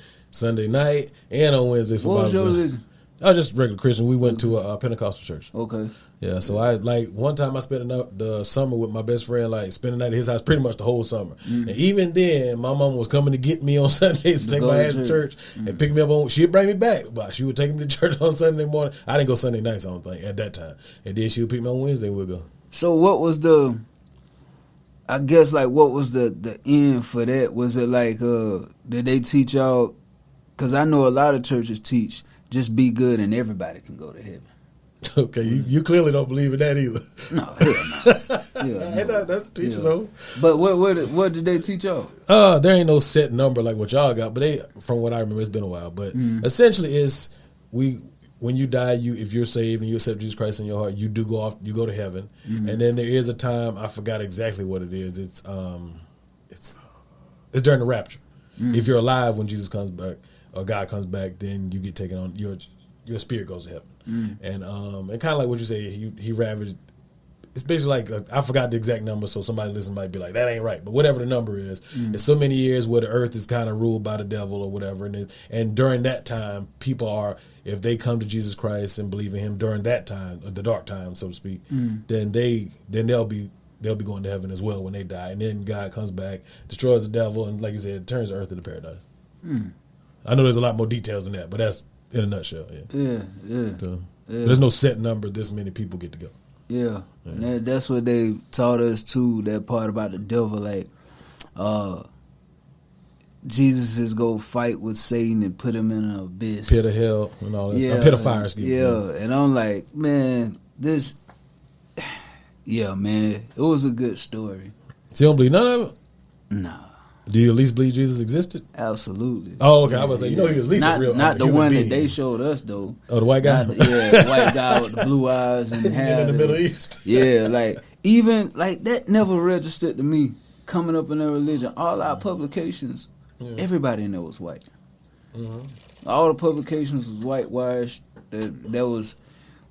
night, and on Wednesday for Bible study. I was just regular Christian. We went to a Pentecostal church. Okay. Yeah, so I like one time I spent the summer with my best friend, like spending the night at his house pretty much the whole summer. And even then, my mom was coming to get me on Sundays to take my ass to church and pick me up on. She'd bring me back, but she would take me to church on Sunday morning. I didn't go Sunday nights, I don't think, at that time. And then she would pick me on Wednesday. We'd go. So what was the? I guess, like, what was the end for that? Was it like, did they teach y'all? Because I know a lot of churches teach just be good and everybody can go to heaven. Okay, you clearly don't believe in that either. No, hell no. That's the teacher's own. But what did they teach y'all? There ain't no set number like what y'all got, but from what I remember, it's been a while. But essentially, it's when you die, if you're saved and you accept Jesus Christ in your heart, you do go off, you go to heaven, and then there is a time, I forgot exactly what it is. It's during the rapture. If you're alive when Jesus comes back or God comes back, then you get taken on, your spirit goes to heaven, and kind of like what you say, he ravaged. It's basically like I forgot the exact number, so somebody listening might be like, that ain't right. But whatever the number is, it's so many years where the earth is kind of ruled by the devil or whatever. And during that time, people are, if they come to Jesus Christ and believe in him during that time, the dark time, so to speak, then they'll be going to heaven as well when they die. And then God comes back, destroys the devil, and like you said, turns the earth into paradise. I know there's a lot more details than that, but that's in a nutshell. Yeah. So, there's no set number. This many people get to go. Yeah. And that's what they taught us too. That part about the devil, like Jesus is go fight with Satan and put him in an abyss, pit of hell, and all that stuff. Pit of fire. Yeah. And I'm like, man, this Yeah, man, it was a good story. So you don't believe none of it? Nah, Do you at least believe Jesus existed? absolutely. Oh, okay. I was saying, he was at least not, a real not the human one being. that they showed us though. Oh, the white guy? The white guy with the blue eyes and hair. in the Middle East. Yeah, like even like that never registered to me coming up in their religion. All our publications, everybody in there was white. Mm-hmm. All the publications was whitewashed. There was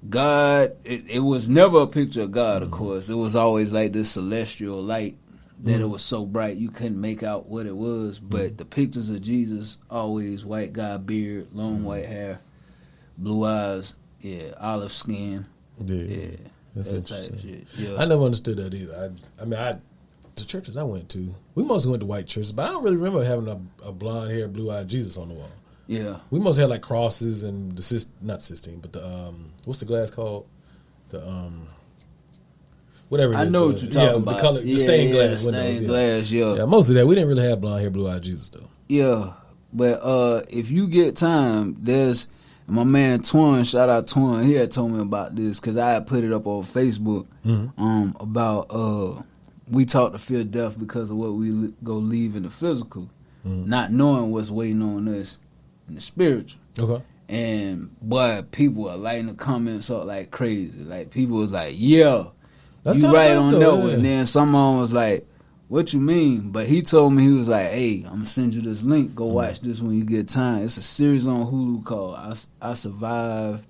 God. It was never a picture of God, of course. It was always like this celestial light that it was so bright you couldn't make out what it was. But the pictures of Jesus, always white guy, beard, long white hair, blue eyes, olive skin. Yeah. That's that interesting. type shit. Yeah. I never understood that either. The churches I went to, we mostly went to white churches, but I don't really remember having a blonde hair, blue eyed Jesus on the wall. Yeah. We mostly had like crosses and not Sistine, but what's the glass called? The whatever it is. I know what you're talking about. The color, the stained glass the windows. stained glass, Yeah, most of that. We didn't really have blonde hair, blue eyed Jesus though. Yeah, but if you get time, there's my man Twan. Shout out Twan. He had told me about this because I had put it up on Facebook about we taught to fear death because of what we go leave in the physical, not knowing what's waiting on us in the spiritual. Okay. And boy, people are lighting the comments up like crazy. Like people was like, "Yeah, That's you kinda right dope, on though, that one." And then someone was like, "What you mean?" But he told me, he was like, "Hey, I'm gonna send you this link. Go watch this when you get time. It's a series on Hulu called I Survived.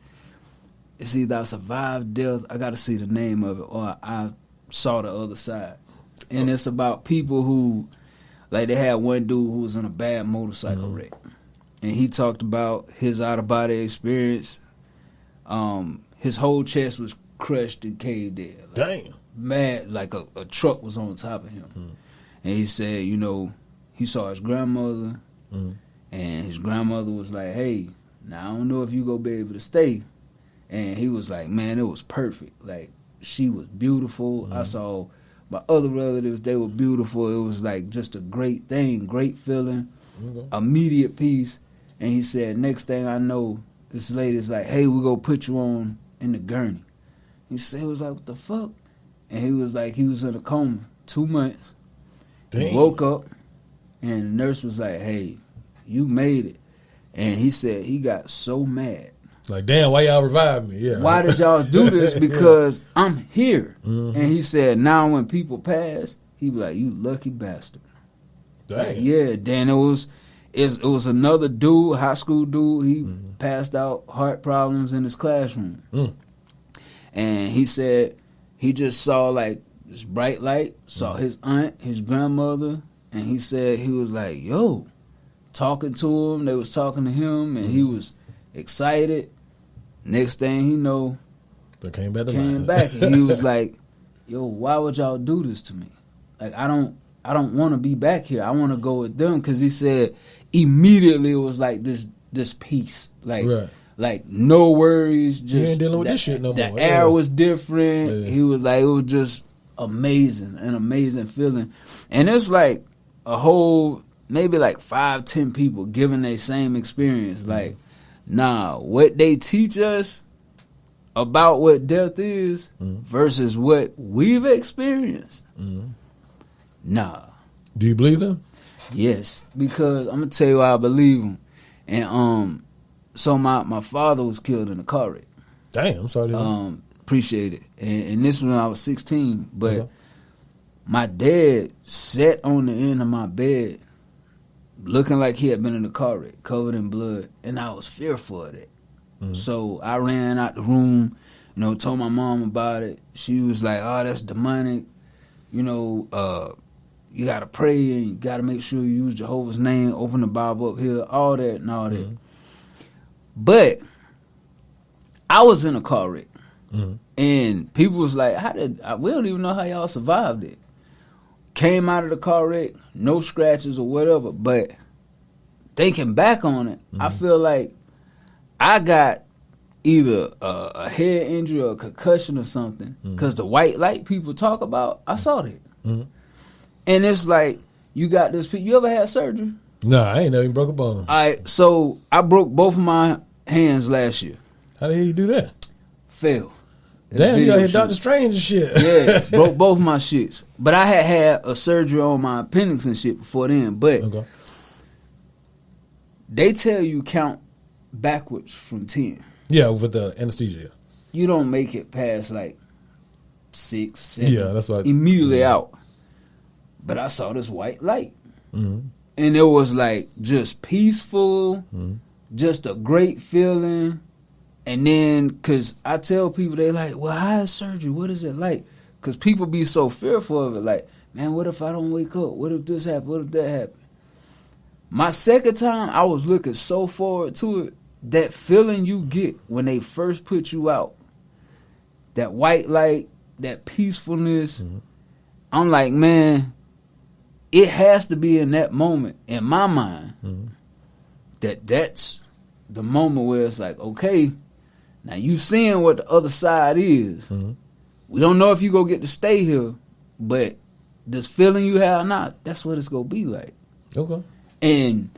It's either I Survived Death. I got to see the name of it, or I Saw the Other Side. And it's about people who, like, they had one dude who was in a bad motorcycle wreck, and he talked about his out of body experience. His whole chest was crushed and caved in. Like, Damn. Mad, like a truck was on top of him. And he said, he saw his grandmother, and his grandmother was like, "Hey, now I don't know if you gonna be able to stay." And he was like, "Man, it was perfect. Like, she was beautiful. I saw my other relatives, they were beautiful. It was like just a great thing, great feeling, immediate peace." And he said, next thing I know, this lady's like, "Hey, we're gonna put you on in the gurney." He said, he was like, "What the fuck?" And he was like, he was in a coma 2 months. Damn. He woke up, and the nurse was like, "Hey, you made it." And he said he got so mad. Like, damn, why y'all revived me? Yeah. Why did y'all do this? Because I'm here. And he said, now when people pass, he be like, "You lucky bastard." Damn. Like, yeah. Then it was another dude, high school dude. He passed out, heart problems in his classroom. And he said he just saw like this bright light, saw his aunt, his grandmother, and he said he was like, "Yo," talking to him. They was talking to him, and he was excited. Next thing he know, They came back to came life. back, and he was like, "Yo, why would y'all do this to me? Like, I don't want to be back here. I want to go with them." Because he said immediately it was like this peace, like Right. like no worries. Just You ain't dealing with this shit no the more. air Yeah. was different. Yeah. He was like, it was just amazing, an amazing feeling. And it's like a whole maybe like 5-10 people giving their same experience. Like, nah, what they teach us about what death is versus what we've experienced. Nah. Do you believe them? Yes, because I'm gonna tell you why I believe them. And so my father was killed in a car wreck. Damn, I'm sorry to hear that. Appreciate it. And this was when I was 16. But Okay. my dad sat on the end of my bed, looking like he had been in a car wreck, covered in blood, and I was fearful of that. So I ran out the room, told my mom about it. She was like, "Oh, that's demonic. You gotta pray and you gotta make sure you use Jehovah's name, open the Bible up here, all that and all that." But I was in a car wreck, and people was like, we don't even know how y'all survived it. Came out of the car wreck, no scratches or whatever. But thinking back on it, I feel like I got either a head injury or a concussion or something, because the white light people talk about, I saw that. And it's like, you got this. You ever had surgery? Nah, I ain't never even broke a bone. All right, so I broke both of my hands last year. How the hell you do that? Fell. Damn, you video got hit shoot. Doctor Strange and shit. Yeah, broke both my shits. But I had a surgery on my appendix and shit before then. But Okay. they tell you count backwards from 10. Yeah, with the anesthesia. You don't make it past like 6, 7. Yeah, that's what. Immediately out. But I saw this white light. Mm-hmm. And it was like just peaceful, Mm-hmm. just a great feeling. And then, because I tell people, they like, well, how is surgery? What is it like? Because people be so fearful of it. Like, man, what if I don't wake up? What if this happen? What if that happen? My second time, I was looking so forward to it. That feeling you get when they first put you out, that white light, that peacefulness, I'm like, man, it has to be in that moment, in my mind, that's the moment where it's like, okay, now you seeing what the other side is. We don't know if you go get to stay here, but this feeling you have now, that's what it's going to be like. Okay. And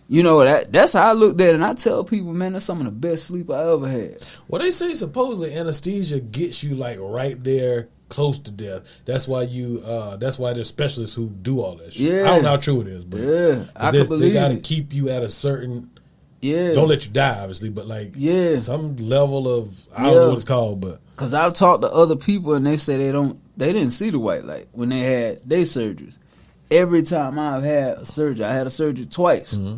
you know, that's how I looked at it. And I tell people, man, that's some of the best sleep I ever had. Well, they say supposedly anesthesia gets you like right there, close to death. That's why there's specialists who do all that shit. Yeah. I don't know how true it is, but I can believe they gotta it. keep you at a certain. Yeah. Don't let you die, obviously, but like some level of I don't know what it's called, but because I've talked to other people and they say they didn't see the white light when they had their surgeries. Every time I've had a surgery, I had a surgery twice. I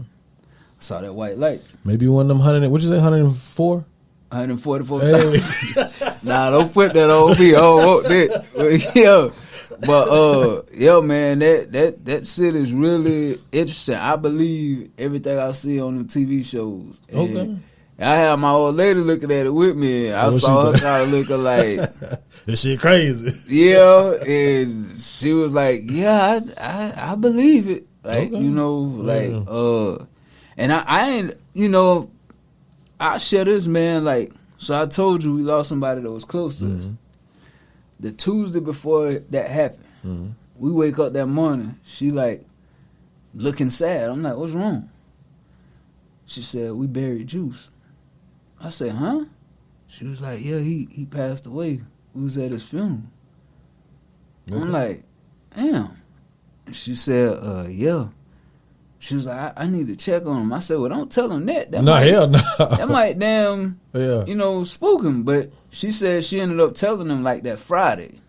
saw that white light. maybe one of them 100. What'd you say? 104. 144,000. Nah, don't put that on me. I don't want that. Yeah, but yo, man, that shit is really interesting. I believe everything I see on the TV shows. And Okay. I had my old lady looking at it with me, and I What saw she her kind of looking like, This shit crazy. yeah, and she was like, yeah, I believe it. Like, Okay. you know, like, and I ain't, you know, I share this, man, like, so I told you we lost somebody that was close to us. The Tuesday before that happened, we wake up that morning, she like, looking sad. I'm like, what's wrong? She said, we buried Juice. I said, huh? She was like, yeah, he passed away. We was at his funeral. Okay. I'm like, damn. She said, yeah. She was like, I need to check on him. I said, well, don't tell him that. No, hell no. That might damn, Yeah. you know, spook him. But she said she ended up telling him like that Friday.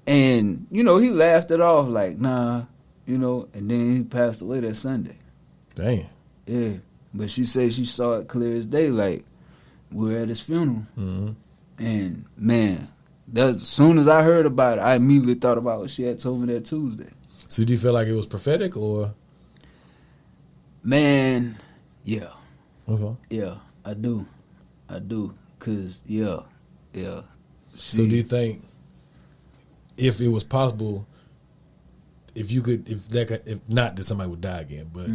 And, you know, he laughed it off like, nah, you know, and then he passed away that Sunday. Damn. Yeah. But she said she saw it clear as day, like, we were at his funeral. And, man, as soon as I heard about it, I immediately thought about what she had told me that Tuesday. So do you feel like it was prophetic or? Man, yeah. Okay. Yeah, I do. Cause yeah. So do you think if it was possible, if not that somebody would die again, but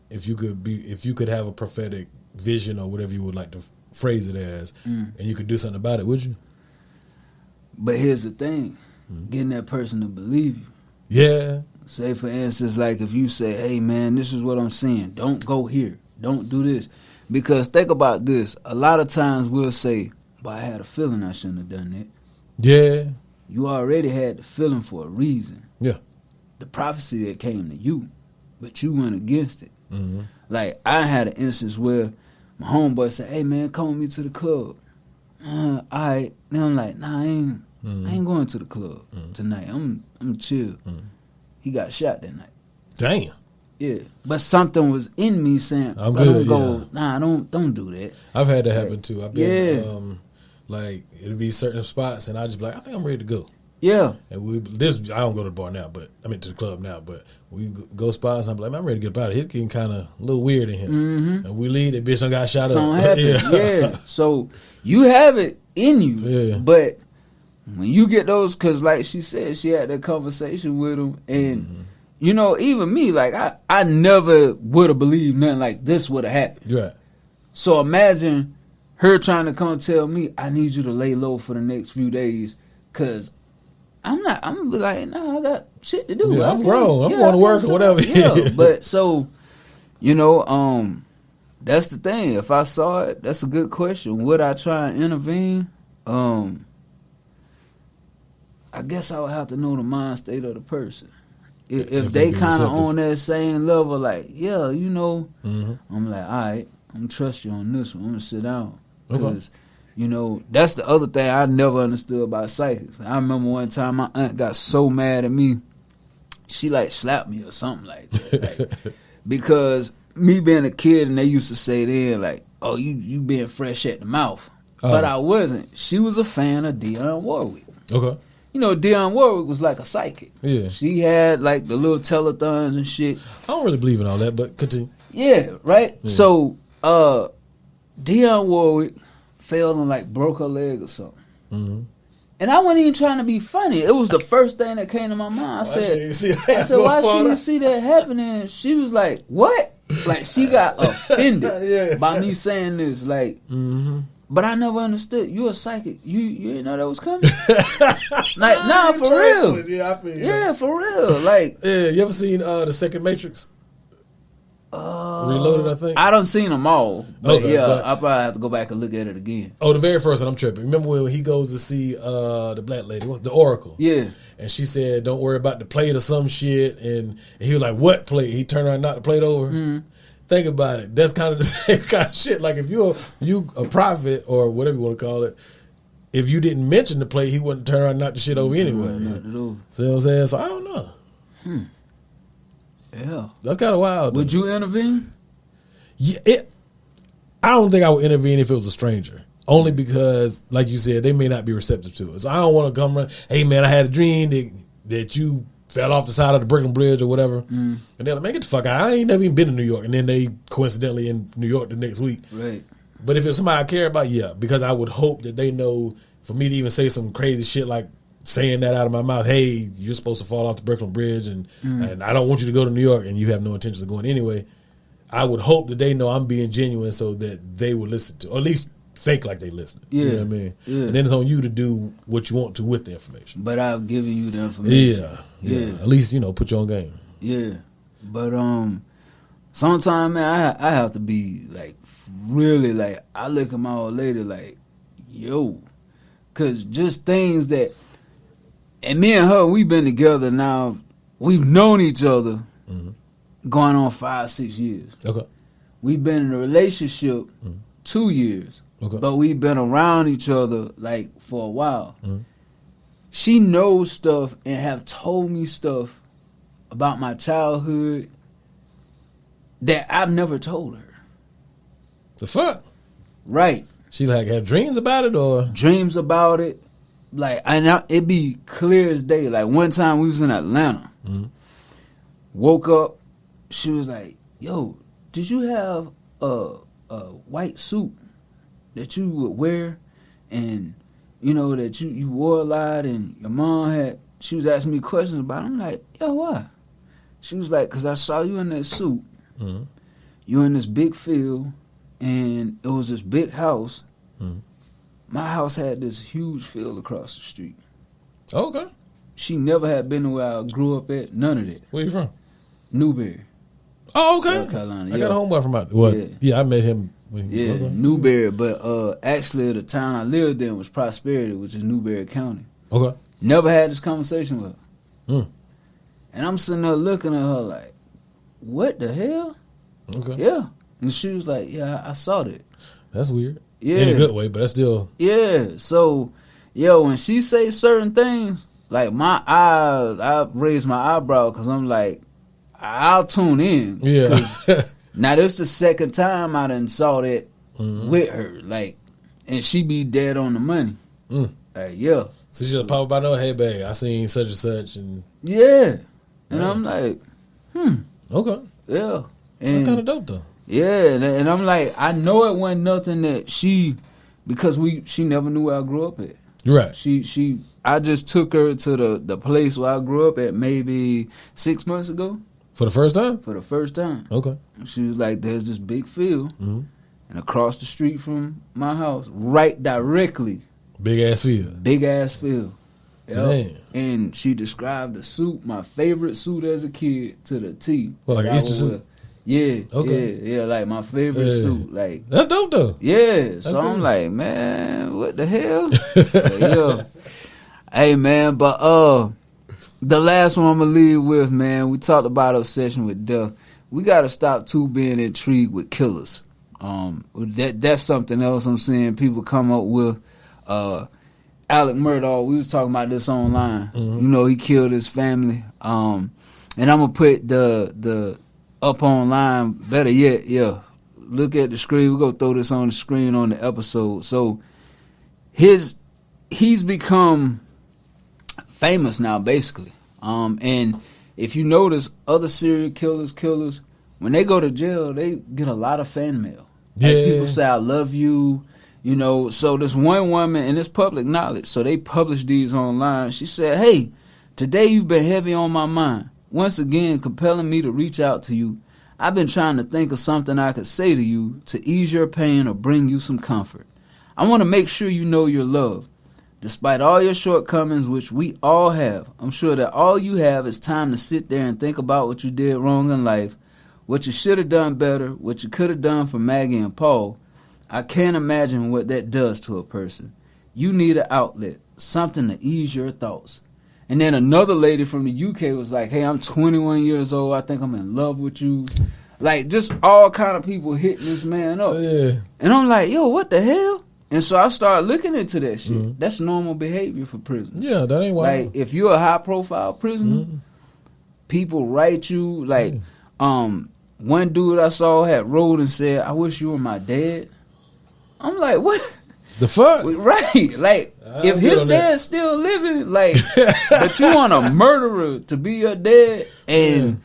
if you could have a prophetic vision or whatever you would like to phrase it as, and you could do something about it, would you? But here's the thing, getting that person to believe you. Yeah. Say for instance, like if you say, hey man, this is what I'm seeing. Don't go here. Don't do this. Because think about this. A lot of times we'll say, but I had a feeling I shouldn't have done that. Yeah. You already had the feeling for a reason. Yeah. The prophecy that came to you, but you went against it. Like I had an instance where my homeboy said, hey man, come with me to the club. All right. Then I'm like, nah, I ain't going to the club tonight. I'm chill. He got shot that night. Damn. Yeah, but something was in me saying, I'm good, nah, don't do that. I've had that happen too. I've been like it'll be certain spots and I just be like, I think I'm ready to go. Yeah. And I don't go to the bar now, but I mean to the club now, but we go spots and I'm like, man, I'm ready to get up out of here. It's getting kind of a little weird in here. And we leave, that bitch done got shot Something up. happened. Yeah. So you have it in you. Yeah. But when you get those, because like she said, she had that conversation with him. And, you know, even me, like I never would have believed nothing like this would have happened. Right. So imagine her trying to come tell me, I need you to lay low for the next few days because I'm going to be like, nah, I got shit to do. Yeah, I'm grown. I'm going to work or whatever. Yeah, but so, you know, that's the thing. If I saw it, that's a good question. Would I try and intervene? I guess I would have to know the mind state of the person. If If they they kind of receptive. on that same level, like, yeah, you know, Mhm. I'm like, all right, I'm gonna trust you on this one. I'm gonna sit down. Okay. Because, you know, that's the other thing I never understood about psychics. I remember one time my aunt got so mad at me, she like slapped me or something like that. Like, because me being a kid, and they used to say then, like, oh, you being fresh at the mouth. But I wasn't. She was a fan of Dionne Warwick. Okay. You know, Dionne Warwick was like a psychic. Yeah. She had like the little telethons and shit. I don't really believe in all that, but continue. Yeah, right? Yeah. So, Dionne Warwick fell and like broke her leg or something. Mm-hmm. And I wasn't even trying to be funny. It was the first thing that came to my mind. I said, why she didn't see that happening? She was like, what? Like, she got offended Yeah. by me saying this. Like, Mm-hmm. but I never understood. You a psychic. You didn't know that was coming? Like, nah, for real. Yeah, I feel you. Yeah, for real. Like, Yeah, you ever seen the second Matrix? Reloaded, I think. I done seen them all. But Okay, yeah, but- I probably have to go back and look at it again. Oh, the very first one, I'm tripping. Remember when he goes to see the black lady, what's the Oracle? Yeah. And she said, "Don't worry about the plate or some shit." And he was like, "What plate?" He turned around, and knocked the plate over. Mm-hmm. Think about it. That's kind of the same kind of shit. Like if you a prophet or whatever you want to call it, if you didn't mention the plate, he wouldn't turn around and knock the shit over anyway. Knock it over. See what I'm saying? So I don't know. Yeah. That's kind of wild. Would though. you intervene? Yeah, I don't think I would intervene if it was a stranger. Only because, like you said, they may not be receptive to it. So I don't want to come around, hey man, I had a dream that you fell off the side of the Brooklyn Bridge or whatever. And they're like, man, get the fuck out. I ain't never even been to New York. And then they coincidentally in New York the next week. Right. But if it's somebody I care about, yeah, because I would hope that they know for me to even say some crazy shit like saying that out of my mouth, hey, you're supposed to fall off the Brooklyn Bridge and I don't want you to go to New York and you have no intentions of going anyway. I would hope that they know I'm being genuine so that they will listen to, or at least fake like they listen. Yeah. You know what I mean? Yeah. And then it's on you to do what you want to with the information. But I've given you the information. Yeah. At least, put your own game. Yeah. But sometimes, man, I have to be like really like, I look at my old lady like, yo, cause just things that, and me and her, we've been together now, we've known each other going on 5-6 years. Okay. We've been in a relationship 2 years. Okay. But we've been around each other like for a while. She knows stuff and have told me stuff about my childhood that I've never told her. The fuck? Right. She like had dreams about it or? Dreams about it. Like, it be clear as day. Like one time we was in Atlanta. Woke up, she was like, yo, did you have a white suit that you would wear and that you wore a lot and your mom she was asking me questions about it. I'm like, yo, why? She was like, because I saw you in that suit. You in this big field and it was this big house. My house had this huge field across the street. Okay. She never had been to where I grew up at, none of that. Where you from? Newberry. Oh, okay. South Carolina, I got a yeah. homeboy from out there. Yeah. Yeah, I met him. When Yeah, okay. Newberry, but actually the town I lived in was Prosperity, which is Newberry County. Okay. Never had this conversation with her. Mm. And I'm sitting there looking at her like, what the hell? Okay. Yeah. And she was like, yeah, I saw that. That's weird. Yeah. In a good way, but that's still. Yeah. So, when she say certain things, like I raise my eyebrow because I'm like, I'll tune in. Yeah. Now, this the second time I done saw that with her. Like, and she be dead on the money. Like, yeah. So she just pop up, I know, hey, babe, I seen such and such. And Yeah. And I'm like, okay. yeah. That's And, kind of dope, though. yeah. And I'm like, I know it wasn't nothing that because she never knew where I grew up at. You're right. I just took her to the place where I grew up at maybe 6 months ago For the first time? for the first time. Okay. She was like, there's this big field, and across the street from my house, right directly, Big ass field. big ass field. Yep. Damn. And she described the suit, my favorite suit as a kid, to the T. What, like that an I Easter would suit? wear. Yeah. Okay. Yeah, like my favorite Yeah. suit. Like, That's dope, though. yeah. So cool. I'm like, man, what the hell? But, yeah. Hey, man, but the last one I'm gonna leave with, man, we talked about obsession with death. We gotta stop too being intrigued with killers. That's something else I'm seeing people come up with. Alec Murdaugh, we was talking about this online. Mm-hmm. You know, he killed his family. And I'm gonna put the up online. Better yet, yeah. Look at the screen. We're gonna throw this on the screen on the episode. So he's become famous now, basically. And if you notice, other serial killers, when they go to jail, they get a lot of fan mail. Yeah. Like people say, "I love you." You know, so this one woman, and it's public knowledge, so they published these online. She said, "Hey, today you've been heavy on my mind. Once again, compelling me to reach out to you. I've been trying to think of something I could say to you to ease your pain or bring you some comfort. I want to make sure you know you're loved. Despite all your shortcomings, which we all have, I'm sure that all you have is time to sit there and think about what you did wrong in life, what you should have done better, what you could have done for Maggie and Paul. I can't imagine what that does to a person. You need an outlet, something to ease your thoughts." And then another lady from the UK was like, "Hey, I'm 21 years old. I think I'm in love with you." Like, just all kind of people hitting this man up. Yeah. And I'm like, yo, what the hell? And so I started looking into that shit. Mm-hmm. That's normal behavior for prison. Yeah, that ain't wild. Like, if you're a high-profile prisoner, people write you. Like, one dude I saw had wrote and said, "I wish you were my dad." I'm like, what? The fuck? Right. Like, if his dad's still living, like, but you want a murderer to be your dad. And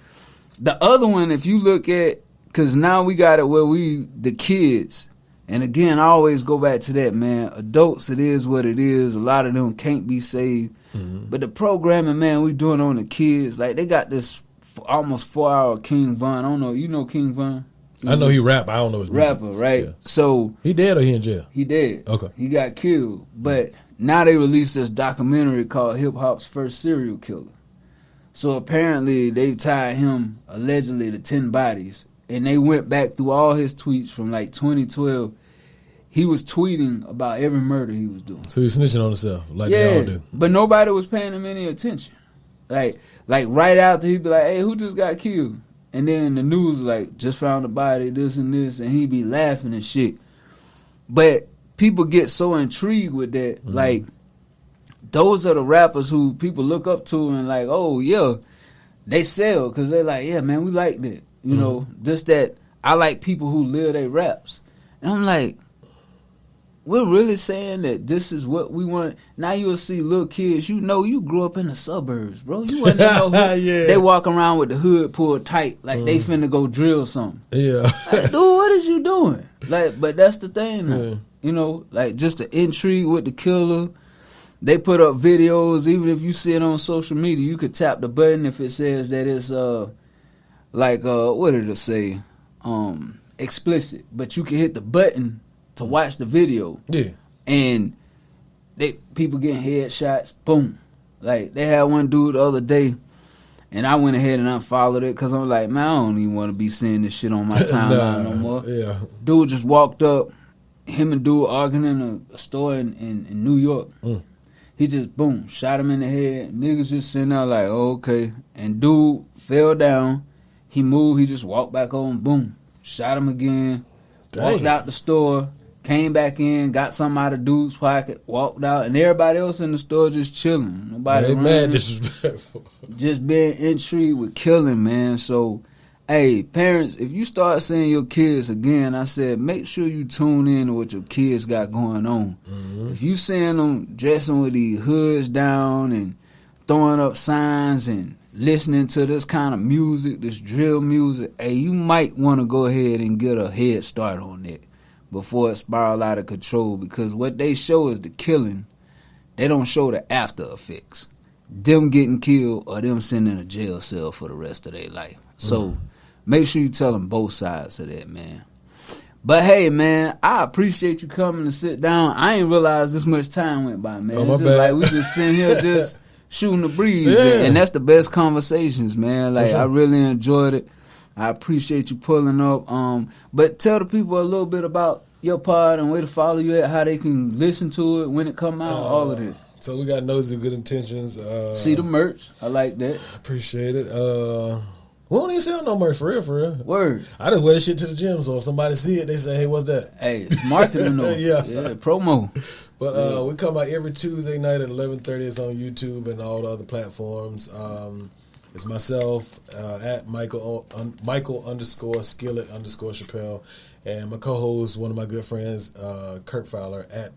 the other one, if you look at, because now we got it where the kids, and again, I always go back to that, man. Adults, it is what it is. A lot of them can't be saved. Mm-hmm. But the programming, man, we doing on the kids, like, they got this almost 4-hour King Von. I don't know. You know King Von? I know he rap. I don't know his music. Rapper, right? Yeah. So he dead or he in jail? He dead. Okay. He got killed. But now they released this documentary called Hip Hop's First Serial Killer. So apparently they tied him allegedly to 10 bodies. And they went back through all his tweets from like 2012. He was tweeting about every murder he was doing. So he's snitching on himself like they all do. But nobody was paying him any attention. Like right after he'd be like, "Hey, who just got killed?" And then the news like, "Just found a body, this and this," and he'd be laughing and shit. But people get so intrigued with that. Mm-hmm. Like, those are the rappers who people look up to and like, oh, yeah, they sell because they're like, yeah, man, we like that. You know, just that I like people who live their raps. And I'm like, we're really saying that this is what we want. Now you'll see little kids, you know, you grew up in the suburbs, bro. You wouldn't know who. They walk around with the hood pulled tight like they finna go drill something. Yeah. Like, dude, what is you doing? Like, but that's the thing now. Yeah. You know, like just the intrigue with the killer. They put up videos, even if you see it on social media, you could tap the button if it says that it's what did it say? Explicit. But you can hit the button to watch the video. Yeah. And people getting headshots, boom. Like, they had one dude the other day, and I went ahead and unfollowed it because I'm like, man, I don't even want to be seeing this shit on my timeline no more. Yeah. Dude just walked up, him and dude arguing in a store in New York. He just, boom, shot him in the head. Niggas just sitting there like, oh, okay. And dude fell down. He moved. He just walked back on. Boom. Shot him again. Dang. Walked out the store. Came back in. Got something out of dude's pocket. Walked out. And everybody else in the store just chilling. Nobody they mad disrespectful. Just being intrigued with killing, man. So, hey, parents, if you start seeing your kids again, I said, make sure you tune in to what your kids got going on. Mm-hmm. If you seeing them dressing with these hoods down and throwing up signs and listening to this kind of music, this drill music, hey, you might want to go ahead and get a head start on that before it spirals out of control, because what they show is the killing. They don't show the after effects. Them getting killed or them sitting in a jail cell for the rest of their life. So make sure you tell them both sides of that, man. But hey, man, I appreciate you coming to sit down. I ain't realized this much time went by, man. It's just like we just sitting here just shooting the breeze. Yeah. And that's the best conversations, man. Like, I really enjoyed it. I appreciate you pulling up. But tell the people a little bit about your pod and where to follow you at, how they can listen to it when it come out, all of that. So we got Nosey Good Intentions. See the merch. I like that. Appreciate it. We don't even sell no merch for real. Word. I just wear this shit to the gym, so if somebody see it, they say, "Hey, what's that?" Hey, it's marketing though. Yeah. Promo. But we come out every Tuesday night at 11:30. It's on YouTube and all the other platforms. It's myself at Michael _ Skillet _ Chappelle, and my co-host, one of my good friends, Kirk Fowler at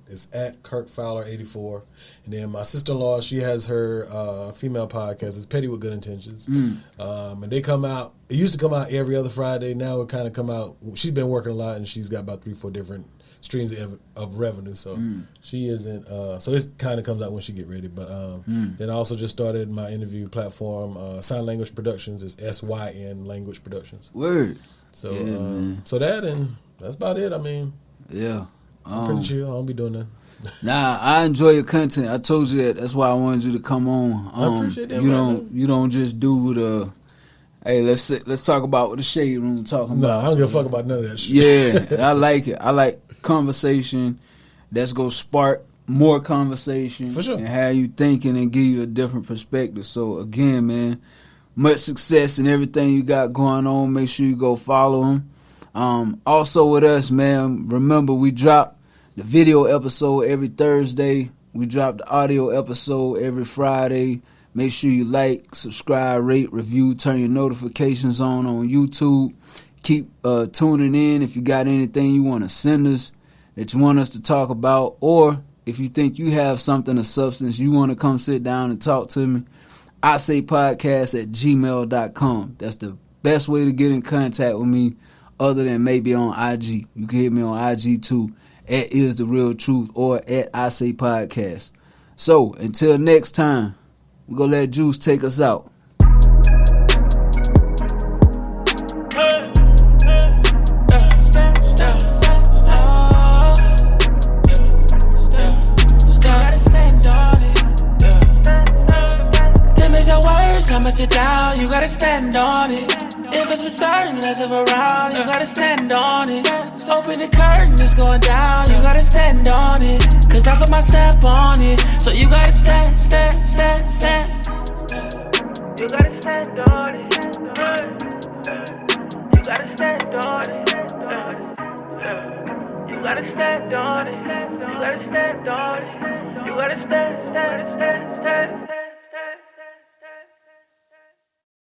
Kirk Fowler 84, and then my sister-in-law, she has her female podcast. It's Petty with Good Intentions, and they come out. It used to come out every other Friday. Now it kind of come out. She's been working a lot, and she's got about 3-4 different streams of revenue, so she isn't. So it kind of comes out when she get ready. But then I also just started my interview platform, Sign Language Productions. Is SYN Language Productions. Word. So so that's about it. I mean, yeah, I'm pretty chill. I don't be doing that. Nah, I enjoy your content. I told you that. That's why I wanted you to come on. I appreciate that. You don't just do the. Hey, let's talk about what the Shade Room talking about. Nah, I don't give a fuck about none of that shit. Yeah, I like it. I like conversation that's gonna spark more conversation for sure, and have you thinking and give you a different perspective. So again, man, much success in everything you got going on. Make sure you go follow him. Also with us, man, remember we drop the video episode every Thursday. We drop the audio episode every Friday. Make sure you like, subscribe, rate, review, turn your notifications on YouTube. Keep tuning in if you got anything you want to send us that you want us to talk about, or if you think you have something of substance you want to come sit down and talk to me, I say podcast@gmail.com. That's the best way to get in contact with me other than maybe on IG. You can hit me on IG too, at Is The Real Truth or at I Say Podcast. So until next time, we're going to let Juice take us out. Come and sit down, you gotta stand on it. If it's for certain, less of around, you gotta stand on it. Open the curtain, it's going down, you gotta stand on it. Cause I put my stamp on it, so you gotta stand. You gotta stand on it. You gotta stand on it. You gotta stand on it. You gotta stand on it. You gotta stand.